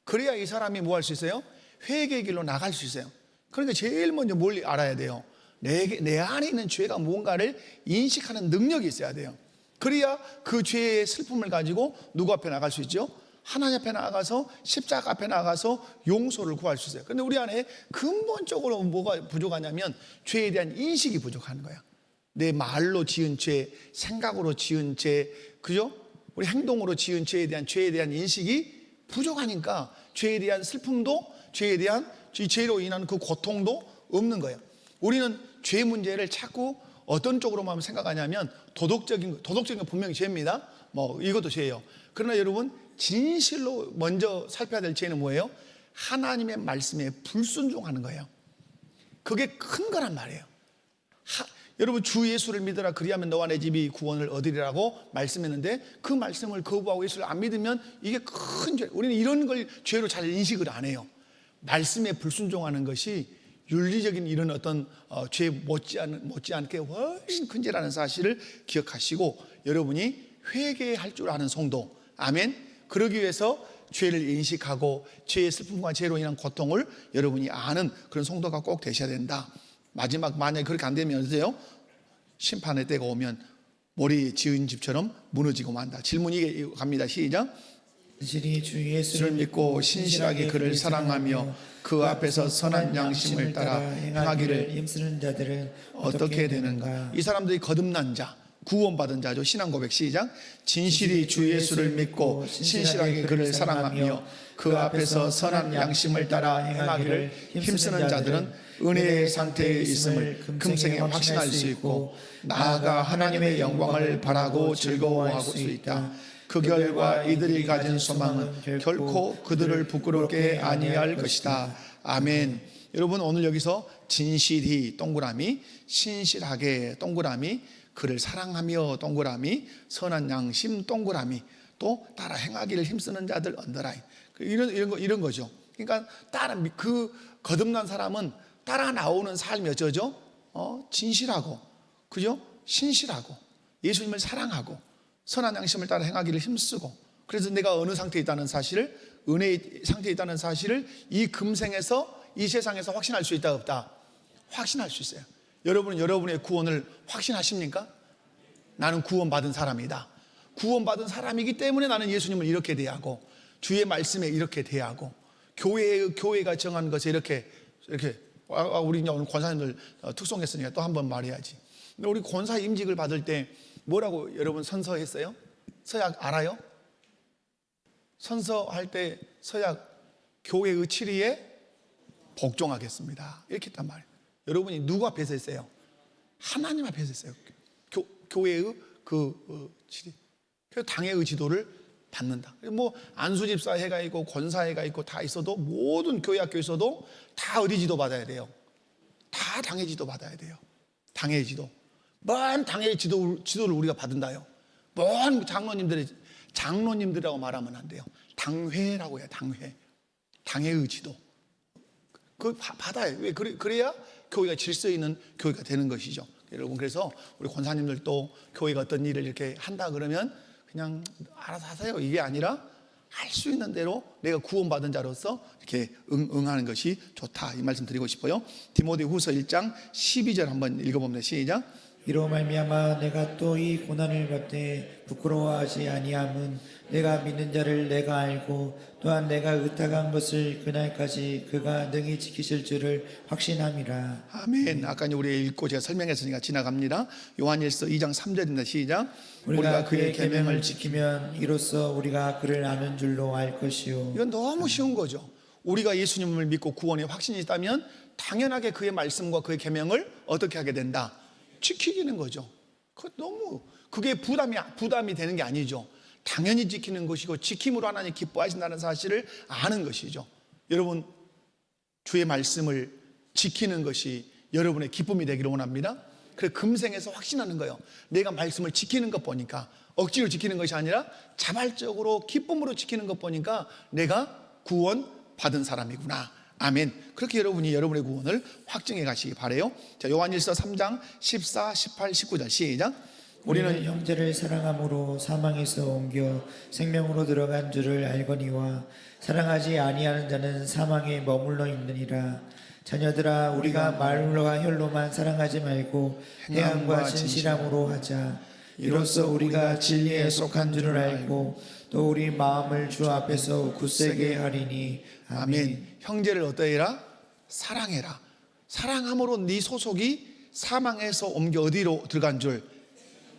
그래야 이 사람이 뭐 할 수 있어요? 회개의 길로 나갈 수 있어요. 그러니까 제일 먼저 뭘 알아야 돼요? 내 안에 있는 죄가 뭔가를 인식하는 능력이 있어야 돼요. 그래야 그 죄의 슬픔을 가지고 누구 앞에 나갈 수 있죠? 하나님 앞에 나가서 십자가 앞에 나가서 용서를 구할 수 있어요. 그런데 우리 안에 근본적으로 뭐가 부족하냐면 죄에 대한 인식이 부족한 거야. 내 말로 지은 죄, 생각으로 지은 죄, 그죠? 우리 행동으로 지은 죄에 대한 인식이 부족하니까 죄에 대한 슬픔도 죄에 대한 죄로 인한 그 고통도 없는 거예요. 우리는 죄 문제를 자꾸 어떤 쪽으로만 생각하냐면 도덕적인 건 분명히 죄입니다. 뭐 이것도 죄예요. 그러나 여러분 진실로 먼저 살펴야 될 죄는 뭐예요? 하나님의 말씀에 불순종하는 거예요. 그게 큰 거란 말이에요. 여러분 주 예수를 믿으라 그리하면 너와 내 집이 구원을 얻으리라고 말씀했는데 그 말씀을 거부하고 예수를 안 믿으면 이게 큰 죄. 우리는 이런 걸 죄로 잘 인식을 안 해요. 말씀에 불순종하는 것이 윤리적인 이런 어떤 죄 못지않게 훨씬 큰 죄라는 사실을 기억하시고 여러분이 회개할 줄 아는 성도, 아멘. 그러기 위해서 죄를 인식하고 죄의 슬픔과 죄로 인한 고통을 여러분이 아는 그런 성도가 꼭 되셔야 된다. 마지막 만약에 그렇게 안 되면 어떠세요? 심판의 때가 오면 모래 지은 집처럼 무너지고 만다. 질문이 갑니다. 시작. 진실이 주 예수를 믿고 신실하게 그를 사랑하며 그 앞에서 선한 양심을 따라 행하기를 힘쓰는 자들은 어떻게 되는가? 이 사람들이 거듭난 자, 구원받은 자죠. 신앙 고백 시작. 진실이 주 예수를 믿고 신실하게 그를 사랑하며 그 앞에서 선한 양심을 따라 행하기를 힘쓰는 자들은 은혜의 상태에 있음을 금생에 확신할 수 있고 나아가 하나님의 영광을 바라고 즐거워할 수 있다. 그 결과 이들이 가진 소망은 결코 그들을 부끄럽게 아니할 것이다. 아멘. 여러분 오늘 여기서 진실히 동그라미, 신실하게 동그라미, 그를 사랑하며 동그라미, 선한 양심 동그라미, 또 따라 행하기를 힘쓰는 자들 언더라인. 이런 거죠. 그러니까 그 거듭난 사람은 따라 나오는 삶이 어쩌죠? 진실하고, 그죠? 신실하고, 예수님을 사랑하고, 선한 양심을 따라 행하기를 힘쓰고, 그래서 내가 어느 상태에 있다는 사실을, 은혜의 상태에 있다는 사실을 이 금생에서, 이 세상에서 확신할 수 있다, 없다? 확신할 수 있어요. 여러분은 여러분의 구원을 확신하십니까? 나는 구원받은 사람이다. 구원받은 사람이기 때문에 나는 예수님을 이렇게 대하고 주의 말씀에 이렇게 대하고 교회가 정한 것에 이렇게 우리 이제 오늘 권사님들 특송했으니까 또 한 번 말해야지. 근데 우리 권사 임직을 받을 때 뭐라고 여러분 선서했어요? 서약 알아요? 선서할 때 서약 교회의 치리에 복종하겠습니다 이렇게 했단 말이에요. 여러분이 누구 앞에서 했어요? 하나님 앞에서 했어요. 교회의 치리. 그래서 당회의 지도를 받는다. 뭐 안수집사회가 있고 권사회가 있고 다 있어도 모든 교회 학교에서도 다 어디 지도 받아야 돼요? 다 당회 지도 받아야 돼요. 당회 지도. 뭔 당회 지도를 우리가 받는다요? 뭔 장로님들이라고 말하면 안 돼요. 당회라고 해요. 당회의 지도. 그걸 받아요. 왜? 그래야 교회가 질서 있는 교회가 되는 것이죠. 여러분, 그래서 우리 권사님들도 교회가 어떤 일을 이렇게 한다 그러면 그냥 알아서 하세요. 이게 아니라 할 수 있는 대로 내가 구원받은 자로서 이렇게 응하는 것이 좋다. 이 말씀 드리고 싶어요. 디모데후서 1장 12절 한번 읽어봅니다. 시작. 이로 말미암아 내가 또 이 고난을 받되 부끄러워하지 아니함은 내가 믿는 자를 내가 알고 또한 내가 의탁한 것을 그날까지 그가 능히 지키실 줄을 확신함이라. 아멘. 아까 우리 읽고 제가 설명했으니까 지나갑니다. 요한일서 2장 3절입니다. 시작. 우리가 그의 계명을 지키면 이로써 우리가 그를 아는 줄로 알 것이요. 이건 너무 쉬운 거죠. 우리가 예수님을 믿고 구원의 확신이 있다면 당연하게 그의 말씀과 그의 계명을 어떻게 하게 된다? 지키기는 거죠. 그게 부담이 되는 게 아니죠. 당연히 지키는 것이고 지킴으로 하나님 기뻐하신다는 사실을 아는 것이죠. 여러분, 주의 말씀을 지키는 것이 여러분의 기쁨이 되기를 원합니다. 그래서 금생에서 확신하는 거예요. 내가 말씀을 지키는 것 보니까, 억지로 지키는 것이 아니라 자발적으로 기쁨으로 지키는 것 보니까 내가 구원 받은 사람이구나. 아멘. 그렇게 여러분이 여러분의 구원을 확증해 가시기 바라요. 자, 요한일서 3장 14, 18, 19절 시작. 우리는 형제를 사랑함으로 사망에서 옮겨 생명으로 들어간 줄을 알거니와 사랑하지 아니하는 자는 사망에 머물러 있느니라. 자녀들아, 우리가 말로와 혈로만 사랑하지 말고 행함과 진실함으로 하자. 이로써 우리가 진리에 속한 줄을 알고 또 우리 마음을 주 앞에서 굳세게 하리니. 아멘. 형제를 어떠해라? 사랑해라. 사랑함으로 네 소속이 사망에서 옮겨 어디로 들어간 줄,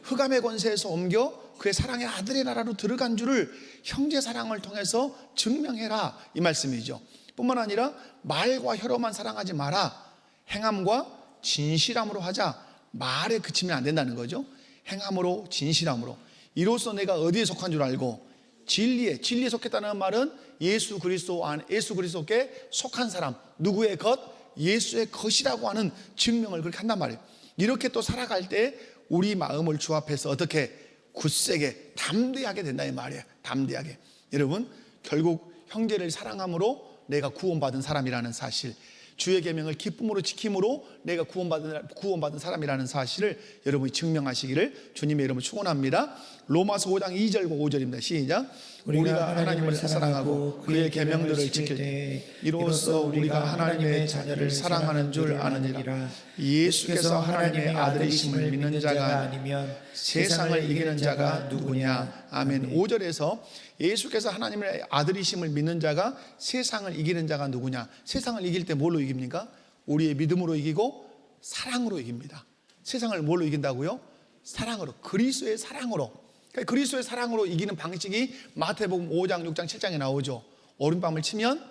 흑암의 권세에서 옮겨 그의 사랑의 아들의 나라로 들어간 줄을 형제 사랑을 통해서 증명해라, 이 말씀이죠. 뿐만 아니라 말과 혀로만 사랑하지 마라. 행함과 진실함으로 하자. 말에 그치면 안 된다는 거죠. 행함으로, 진실함으로. 이로써 내가 어디에 속한 줄 알고, 진리에 속했다는 말은 예수 그리스도께 속한 사람, 누구의 것? 예수의 것이라고 하는 증명을 그렇게 한단 말이에요. 이렇게 또 살아갈 때 우리 마음을 주 앞에서 어떻게 굳세게 담대하게 된다, 이 말이에요. 담대하게. 여러분, 결국 형제를 사랑함으로 내가 구원받은 사람이라는 사실, 주의 계명을 기쁨으로 지킴으로 내가 구원받은 사람이라는 사실을 여러분이 증명하시기를 주님의 이름으로 축원합니다. 로마서 5장 2절과 5절입니다. 시작. 우리가 하나님을 사랑하고 그의 계명들을 지킬 때 이로써 우리가 하나님의 자녀를 사랑하는 줄 아느니라. 예수께서 하나님의 아들이심을 믿는 자가 아니면 세상을 이기는 자가 누구냐. 아멘. 5절에서 예수께서 하나님의 아들이심을 믿는 자가 세상을 이기는 자가 누구냐. 세상을 이길 때 뭘로 이깁니까? 우리의 믿음으로 이기고 사랑으로 이깁니다. 세상을 뭘로 이긴다고요? 사랑으로, 그리스도의 사랑으로. 그러니까 그리스도의 사랑으로 이기는 방식이 마태복음 5장, 6장, 7장에 나오죠. 오른뺨을 치면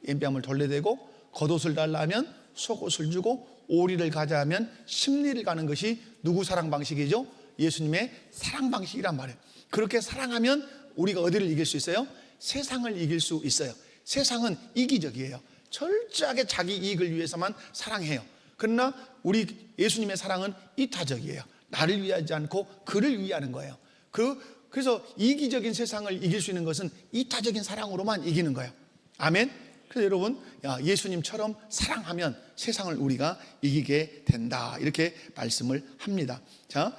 왼뺨을 돌려대고, 겉옷을 달라 하면 속옷을 주고, 오리를 가자 하면 십리를 가는 것이 누구 사랑 방식이죠? 예수님의 사랑 방식이란 말이에요. 그렇게 사랑하면 우리가 어디를 이길 수 있어요? 세상을 이길 수 있어요. 세상은 이기적이에요. 철저하게 자기 이익을 위해서만 사랑해요. 그러나 우리 예수님의 사랑은 이타적이에요. 나를 위하지 않고 그를 위하는 거예요. 그래서 이기적인 세상을 이길 수 있는 것은 이타적인 사랑으로만 이기는 거예요. 아멘. 그래서 여러분, 예수님처럼 사랑하면 세상을 우리가 이기게 된다, 이렇게 말씀을 합니다. 자,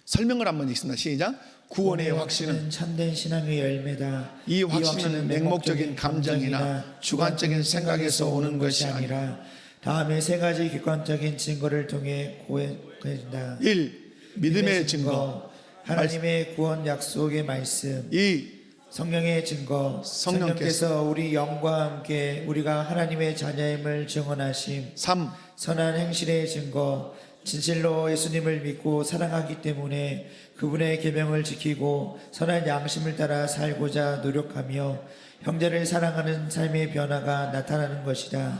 설명을 한번 읽습니다. 시작. 구원의 확신은 참된 신앙의 열매다. 이 확신은 맹목적인 감정이나 주관적인 생각에서 오는 것이 아니라 다음에 세 가지 객관적인 증거를 통해 고해진다. 1. 믿음의 증거. 하나님의 구원 약속의 말씀, 이 성령의 증거, 성령께서 우리 영과 함께 우리가 하나님의 자녀임을 증언하심, 3. 선한 행실의 증거, 진실로 예수님을 믿고 사랑하기 때문에 그분의 계명을 지키고 선한 양심을 따라 살고자 노력하며 형제를 사랑하는 삶의 변화가 나타나는 것이다.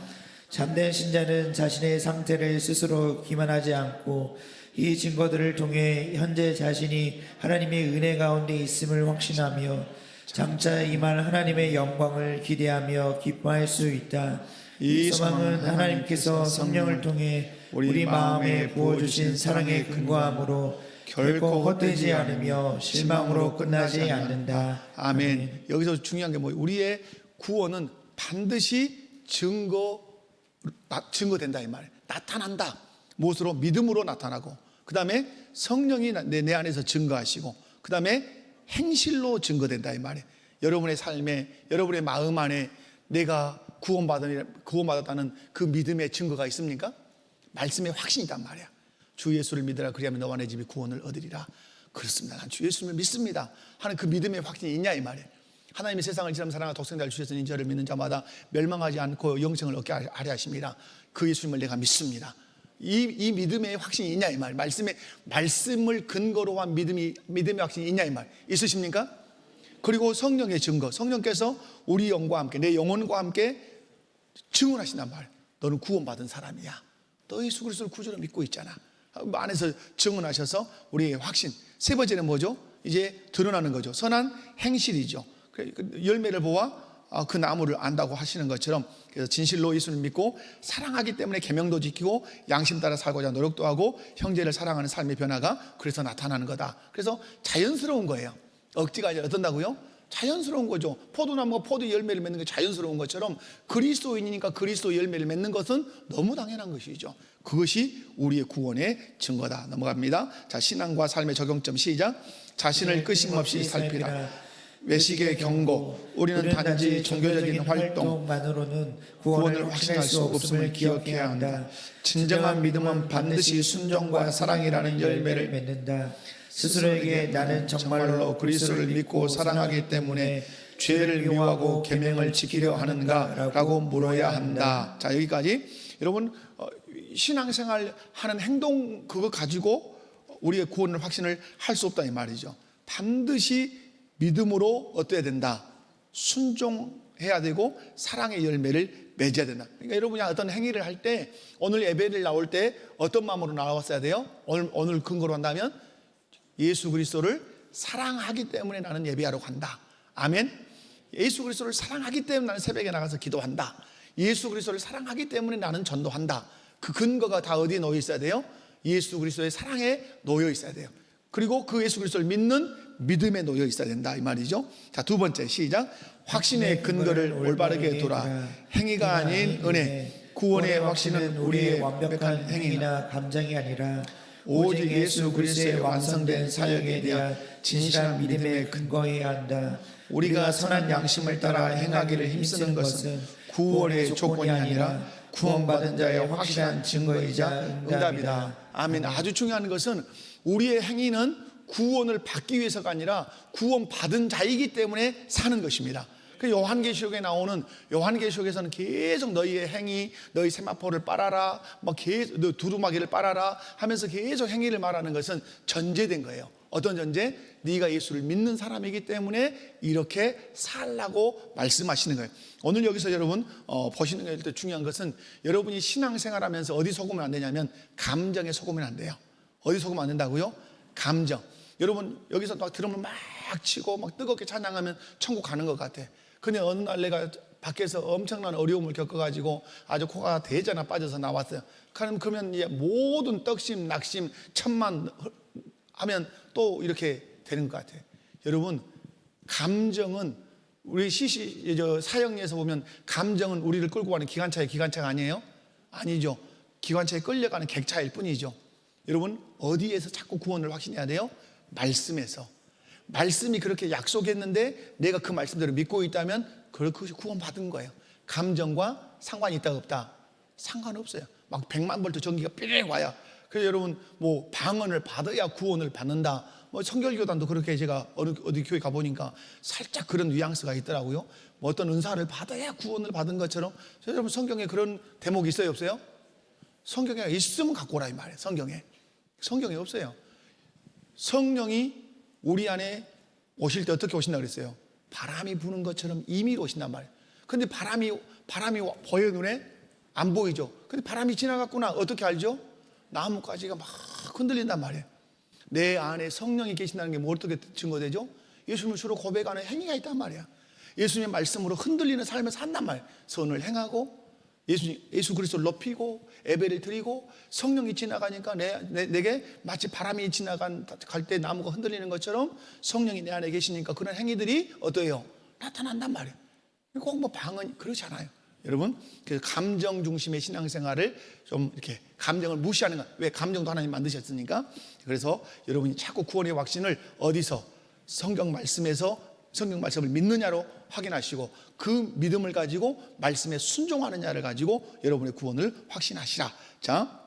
참된 신자는 자신의 상태를 스스로 기만하지 않고 이 증거들을 통해 현재 자신이 하나님의 은혜 가운데 있음을 확신하며 장차 임할 하나님의 영광을 기대하며 기뻐할 수 있다. 이 소망은 하나님께서 성령을 통해 우리 마음에 부어주신 사랑의 근거함으로 결코 헛되지 않으며 실망으로 끝나지 않는다. 아멘. 여기서 중요한 게 뭐예요? 우리의 구원은 반드시 증거된다 이 말이에요. 나타난다. 무엇으로? 믿음으로 나타나고, 그 다음에 성령이 내 안에서 증거하시고, 그 다음에 행실로 증거된다 이 말이에요. 여러분의 삶에, 여러분의 마음 안에 내가 구원받았다는 그 믿음의 증거가 있습니까? 말씀의 확신이단 말이야. 주 예수를 믿으라 그리하면 너와 내 집이 구원을 얻으리라. 그렇습니다. 난 주 예수를 믿습니다 하는 그 믿음의 확신이 있냐 이 말이에요. 하나님이 세상을 이처럼 사랑하여 독생자를 주셨으니 저를 믿는 자마다 멸망하지 않고 영생을 얻게 하려 하심이라. 그 예수님을 내가 믿습니다. 이 믿음의 확신이 있냐 이 말. 말씀을 근거로 한 믿음의 확신이 있냐 이 말. 있으십니까? 그리고 성령의 증거, 성령께서 우리 영과 함께, 내 영혼과 함께 증언하신단 말. 너는 구원받은 사람이야. 너 예수 그리스도를 구주로 믿고 있잖아. 안에서 증언하셔서 우리의 확신. 세 번째는 뭐죠? 이제 드러나는 거죠. 선한 행실이죠. 열매를 보아 그 나무를 안다고 하시는 것처럼, 그래서 진실로 예수를 믿고 사랑하기 때문에 계명도 지키고 양심 따라 살고자 노력도 하고 형제를 사랑하는 삶의 변화가 그래서 나타나는 거다. 그래서 자연스러운 거예요. 억지가 아니라 어떤다고요? 자연스러운 거죠. 포도나무가 포도 열매를 맺는 게 자연스러운 것처럼 그리스도인이니까 그리스도 열매를 맺는 것은 너무 당연한 것이죠. 그것이 우리의 구원의 증거다. 넘어갑니다. 자, 신앙과 삶의 적용점 시작. 자신을 끄심없이 살피라. 외식의 경고. 우리는 단지 종교적인 활동만으로는 구원을 확신할 수 없음을 기억해야 한다. 진정한 믿음은 반드시 순종과 사랑이라는 열매를 맺는다. 스스로에게 나는 정말로 그리스도를 믿고 사랑하기 때문에 죄를 미워하고 계명을 지키려 하는가? 라고 물어야 한다. 자, 여기까지. 여러분, 신앙생활 하는 행동 그거 가지고 우리의 구원을 확신을 할 수 없다 이 말이죠. 반드시 믿음으로 어떠해야 된다? 순종해야 되고 사랑의 열매를 맺어야 된다. 그러니까 여러분이 어떤 행위를 할 때, 오늘 예배를 나올 때 어떤 마음으로 나왔어야 돼요? 오늘 근거로 한다면 예수 그리스도를 사랑하기 때문에 나는 예배하러 간다. 아멘. 예수 그리스도를 사랑하기 때문에 나는 새벽에 나가서 기도한다. 예수 그리스도를 사랑하기 때문에 나는 전도한다. 그 근거가 다 어디에 놓여 있어야 돼요? 예수 그리스도의 사랑에 놓여 있어야 돼요. 그리고 그 예수 그리스도를 믿는 믿음에 놓여 있어야 된다 이 말이죠. 자, 두 번째 시작. 확신의 근거를 올바르게 둬라. 행위가 아닌 은혜. 구원의 확신은 우리의 완벽한 행위나 감정이 아니라 오직 예수 그리스도의 완성된 사역에 대한 진실한 믿음에 근거해야 한다. 우리가 선한 양심을 따라 행하기를 힘쓰는 것은 구원의 조건이 아니라 구원받은 자의 확실한 증거이자 응답이다. 아멘. 아주 중요한 것은 우리의 행위는 구원을 받기 위해서가 아니라 구원받은 자이기 때문에 사는 것입니다. 그 요한계시록에 나오는, 요한계시록에서는 계속 너희의 행위, 너희 세마포를 빨아라, 계속 너 두루마기를 빨아라 하면서 계속 행위를 말하는 것은 전제된 거예요. 어떤 전제? 네가 예수를 믿는 사람이기 때문에 이렇게 살라고 말씀하시는 거예요. 오늘 여기서 여러분 보시는 게 중요한 것은, 여러분이 신앙생활하면서 어디 속으면 안 되냐면 감정에 속으면 안 돼요. 어디 속으면 안 된다고요? 감정. 여러분 여기서 막 드럼을 막 치고 막 뜨겁게 찬양하면 천국 가는 것 같아. 근데 어느 날 내가 밖에서 엄청난 어려움을 겪어가지고 아주 코가 대자나 빠져서 나왔어요. 그러면 이제 모든 떡심, 낙심, 천만 하면 또 이렇게 되는 것 같아요. 여러분, 감정은 우리 사형리에서 보면 감정은 우리를 끌고 가는 기관차의 기관차가 아니에요? 아니죠. 기관차에 끌려가는 객차일 뿐이죠. 여러분, 어디에서 자꾸 구원을 확신해야 돼요? 말씀에서. 말씀이 그렇게 약속했는데 내가 그 말씀대로 믿고 있다면 그것이 구원받은 거예요. 감정과 상관이 있다 없다? 상관없어요. 막 100만 볼트 전기가 삐릭 와야 그래서 여러분 뭐 방언을 받아야 구원을 받는다. 뭐 성결교단도 그렇게 제가 어디 교회 가보니까 살짝 그런 뉘앙스가 있더라고요. 뭐 어떤 은사를 받아야 구원을 받은 것처럼. 여러분 성경에 그런 대목이 있어요, 없어요? 성경에 있으면 갖고 오라 이 말이에요. 성경에 없어요. 성령이 우리 안에 오실 때 어떻게 오신다 그랬어요? 바람이 부는 것처럼 임의로 오신단 말이에요. 근데 바람이 보여 눈에? 안 보이죠. 근데 바람이 지나갔구나. 어떻게 알죠? 나뭇가지가 막 흔들린단 말이에요. 내 안에 성령이 계신다는 게 뭐 어떻게 증거되죠? 예수님을 주로 고백하는 행위가 있단 말이야. 예수님의 말씀으로 흔들리는 삶을 산단 말이에요. 선을 행하고 예수 그리스도를 높이고 예배를 드리고 성령이 지나가니까 내게 마치 바람이 갈 때 나무가 흔들리는 것처럼 성령이 내 안에 계시니까 그런 행위들이 어때요? 나타난단 말이에요. 꼭 뭐 방언 그렇지 않아요. 여러분, 그래서 감정 중심의 신앙생활을 좀 이렇게 감정을 무시하는 것. 왜? 감정도 하나님 만드셨으니까. 그래서 여러분이 자꾸 구원의 확신을 어디서? 성경 말씀을 믿느냐로 확인하시고 그 믿음을 가지고 말씀에 순종하느냐를 가지고 여러분의 구원을 확신하시라. 자,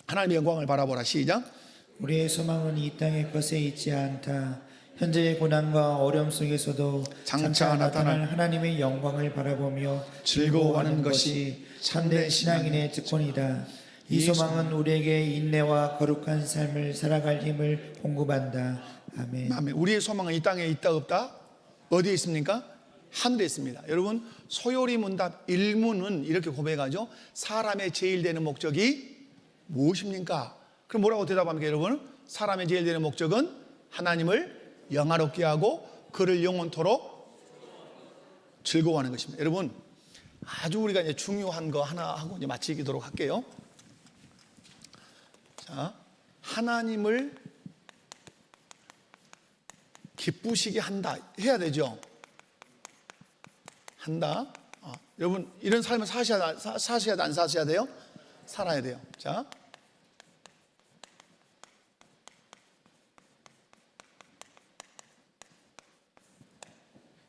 하나님의 영광을 바라보라. 시작. 우리의 소망은 이 땅의 것에 있지 않다. 현재의 고난과 어려움 속에서도 장차 나타날 하나님의 영광을 바라보며 즐거워하는 것이 참된 신앙인의 특권이다. 이 소망은 우리에게 인내와 거룩한 삶을 살아갈 힘을 공급한다. 아멘. 아멘. 우리의 소망은 이 땅에 있다 없다? 어디에 있습니까? 하늘에 있습니다. 여러분, 소요리 문답 1문은 이렇게 고백하죠. 사람의 제일 되는 목적이 무엇입니까? 그럼 뭐라고 대답합니까, 여러분? 사람의 제일 되는 목적은 하나님을 영화롭게 하고 그를 영원토록 즐거워하는 것입니다. 여러분, 아주 우리가 이제 중요한 거 하나 하고 이제 마치도록 할게요. 자, 하나님을 기쁘시게 한다. 해야 되죠. 한다. 여러분, 이런 삶을 사셔야 돼, 안 사셔야 돼요? 살아야 돼요. 자,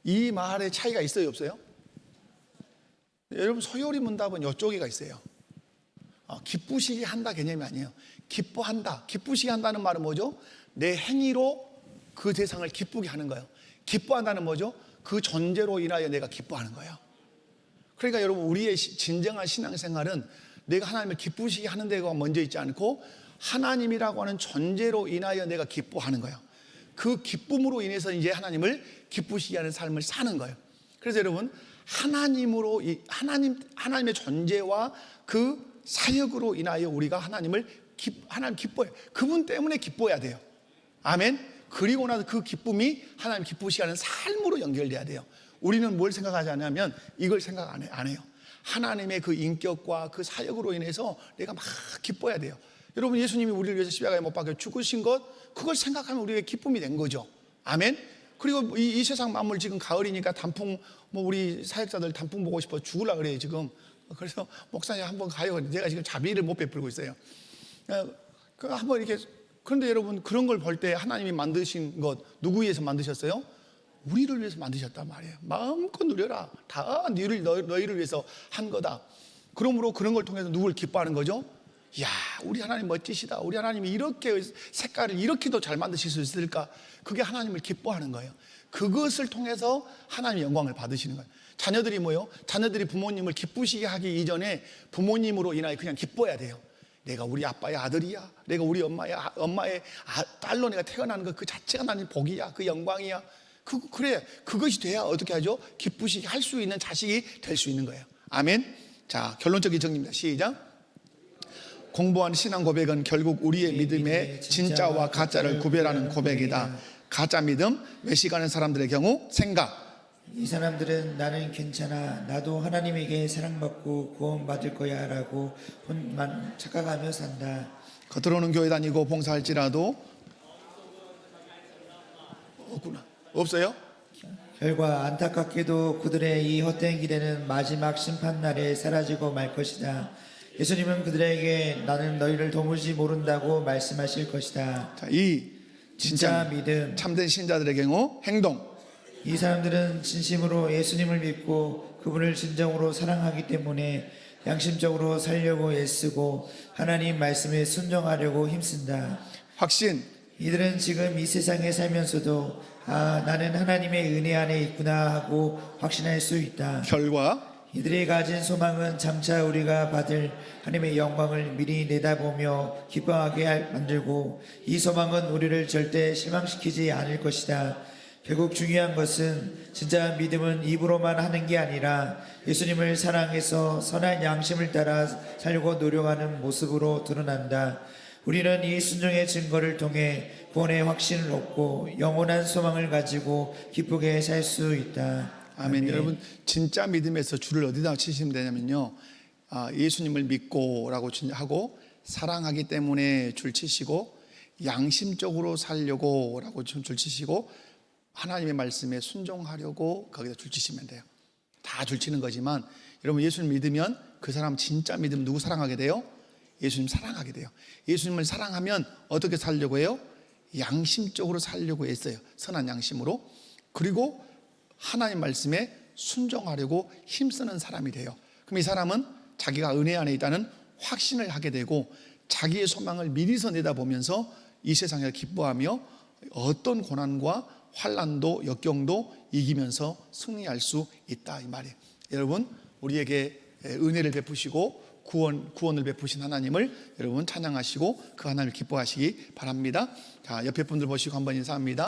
이 말의 차이가 있어요, 없어요? 여러분, 소요리 문답은 이쪽에가 있어요. 기쁘시게 한다 개념이 아니에요. 기뻐한다. 기쁘시게 한다는 말은 뭐죠? 내 행위로 그 대상을 기쁘게 하는 거예요. 기뻐한다는 뭐죠? 그 존재로 인하여 내가 기뻐하는 거예요. 그러니까 여러분, 우리의 진정한 신앙생활은 내가 하나님을 기쁘시게 하는 데가 먼저 있지 않고 하나님이라고 하는 존재로 인하여 내가 기뻐하는 거예요. 그 기쁨으로 인해서 이제 하나님을 기쁘시게 하는 삶을 사는 거예요. 그래서 여러분, 하나님의 존재와 그 사역으로 인하여 우리가 하나님 기뻐해요. 그분 때문에 기뻐해야 돼요. 아멘. 그리고 나서 그 기쁨이 하나님 기쁘시게 하는 삶으로 연결돼야 돼요. 우리는 뭘 생각하지 않냐면 이걸 생각 안 해요. 하나님의 그 인격과 그 사역으로 인해서 내가 막 기뻐해야 돼요. 여러분, 예수님이 우리를 위해서 십자가에 못 박혀 죽으신 것, 그걸 생각하면 우리에게 기쁨이 된 거죠. 아멘. 그리고 이 세상 만물 지금 가을이니까 단풍, 우리 사역자들 단풍 보고 싶어 죽으려 그래요 지금. 그래서 목사님 한번 가요. 제가 지금 자비를 못 베풀고 있어요. 한번 이렇게. 그런데 여러분, 그런 걸 볼 때 하나님이 만드신 것 누구 위해서 만드셨어요? 우리를 위해서 만드셨단 말이에요. 마음껏 누려라. 다 너희를 위해서 한 거다. 그러므로 그런 걸 통해서 누굴 기뻐하는 거죠? 야, 우리 하나님 멋지시다. 우리 하나님이 이렇게 색깔을 이렇게도 잘 만드실 수 있을까? 그게 하나님을 기뻐하는 거예요. 그것을 통해서 하나님의 영광을 받으시는 거예요. 자녀들이 뭐예요? 자녀들이 부모님을 기쁘시게 하기 이전에 부모님으로 인하여 그냥 기뻐해야 돼요. 내가 우리 아빠의 아들이야. 내가 우리 엄마의 딸로 내가 태어나는 것 그 자체가 나는 복이야. 그 영광이야. 그래. 그것이 돼야 어떻게 하죠? 기쁘시게 할 수 있는 자식이 될 수 있는 거예요. 아멘. 자, 결론적인 정리입니다. 시작. 공부한 신앙 고백은 결국 우리의 믿음의 진짜와 가짜를 구별하는 고백이다. 가짜 믿음, 외식하는 사람들의 경우 생각. 이 사람들은 나는 괜찮아, 나도 하나님에게 사랑받고 구원받을 거야 라고 착각하며 산다. 겉으로는 교회 다니고 봉사할지라도 없구나. 없어요? 결과 안타깝게도 그들의 이 헛된 기대는 마지막 심판날에 사라지고 말 것이다. 예수님은 그들에게 나는 너희를 도무지 모른다고 말씀하실 것이다. 자, 이 진짜 믿음, 참된 신자들의 경우 행동. 이 사람들은 진심으로 예수님을 믿고 그분을 진정으로 사랑하기 때문에 양심적으로 살려고 애쓰고 하나님 말씀에 순종하려고 힘쓴다. 확신, 이들은 지금 이 세상에 살면서도 나는 하나님의 은혜 안에 있구나 하고 확신할 수 있다. 결과, 이들이 가진 소망은 장차 우리가 받을 하나님의 영광을 미리 내다보며 기뻐하게 만들고, 이 소망은 우리를 절대 실망시키지 않을 것이다. 결국 중요한 것은 진짜 믿음은 입으로만 하는 게 아니라 예수님을 사랑해서 선한 양심을 따라 살려고 노력하는 모습으로 드러난다. 우리는 이 순종의 증거를 통해 구원의 확신을 얻고 영원한 소망을 가지고 기쁘게 살 수 있다. 아멘. 여러분, 진짜 믿음에서 줄을 어디다 치시면 되냐면요, 예수님을 믿고라고 하고 사랑하기 때문에 줄 치시고, 양심적으로 살려고라고 줄 치시고, 하나님의 말씀에 순종하려고 거기다 줄 치시면 돼요. 다 줄 치는 거지만, 여러분, 예수님 믿으면 그 사람 진짜 믿으면 누구 사랑하게 돼요? 예수님 사랑하게 돼요. 예수님을 사랑하면 어떻게 살려고 해요? 양심적으로 살려고 했어요. 선한 양심으로. 그리고 하나님 말씀에 순종하려고 힘쓰는 사람이 돼요. 그럼 이 사람은 자기가 은혜 안에 있다는 확신을 하게 되고, 자기의 소망을 미리서 내다보면서 이 세상에 기뻐하며 어떤 고난과 환난도 역경도 이기면서 승리할 수 있다, 이 말이에요. 여러분, 우리에게 은혜를 베푸시고 구원을 베푸신 하나님을 여러분 찬양하시고 그 하나님을 기뻐하시기 바랍니다. 자, 옆에 분들 보시고 한번 인사합니다.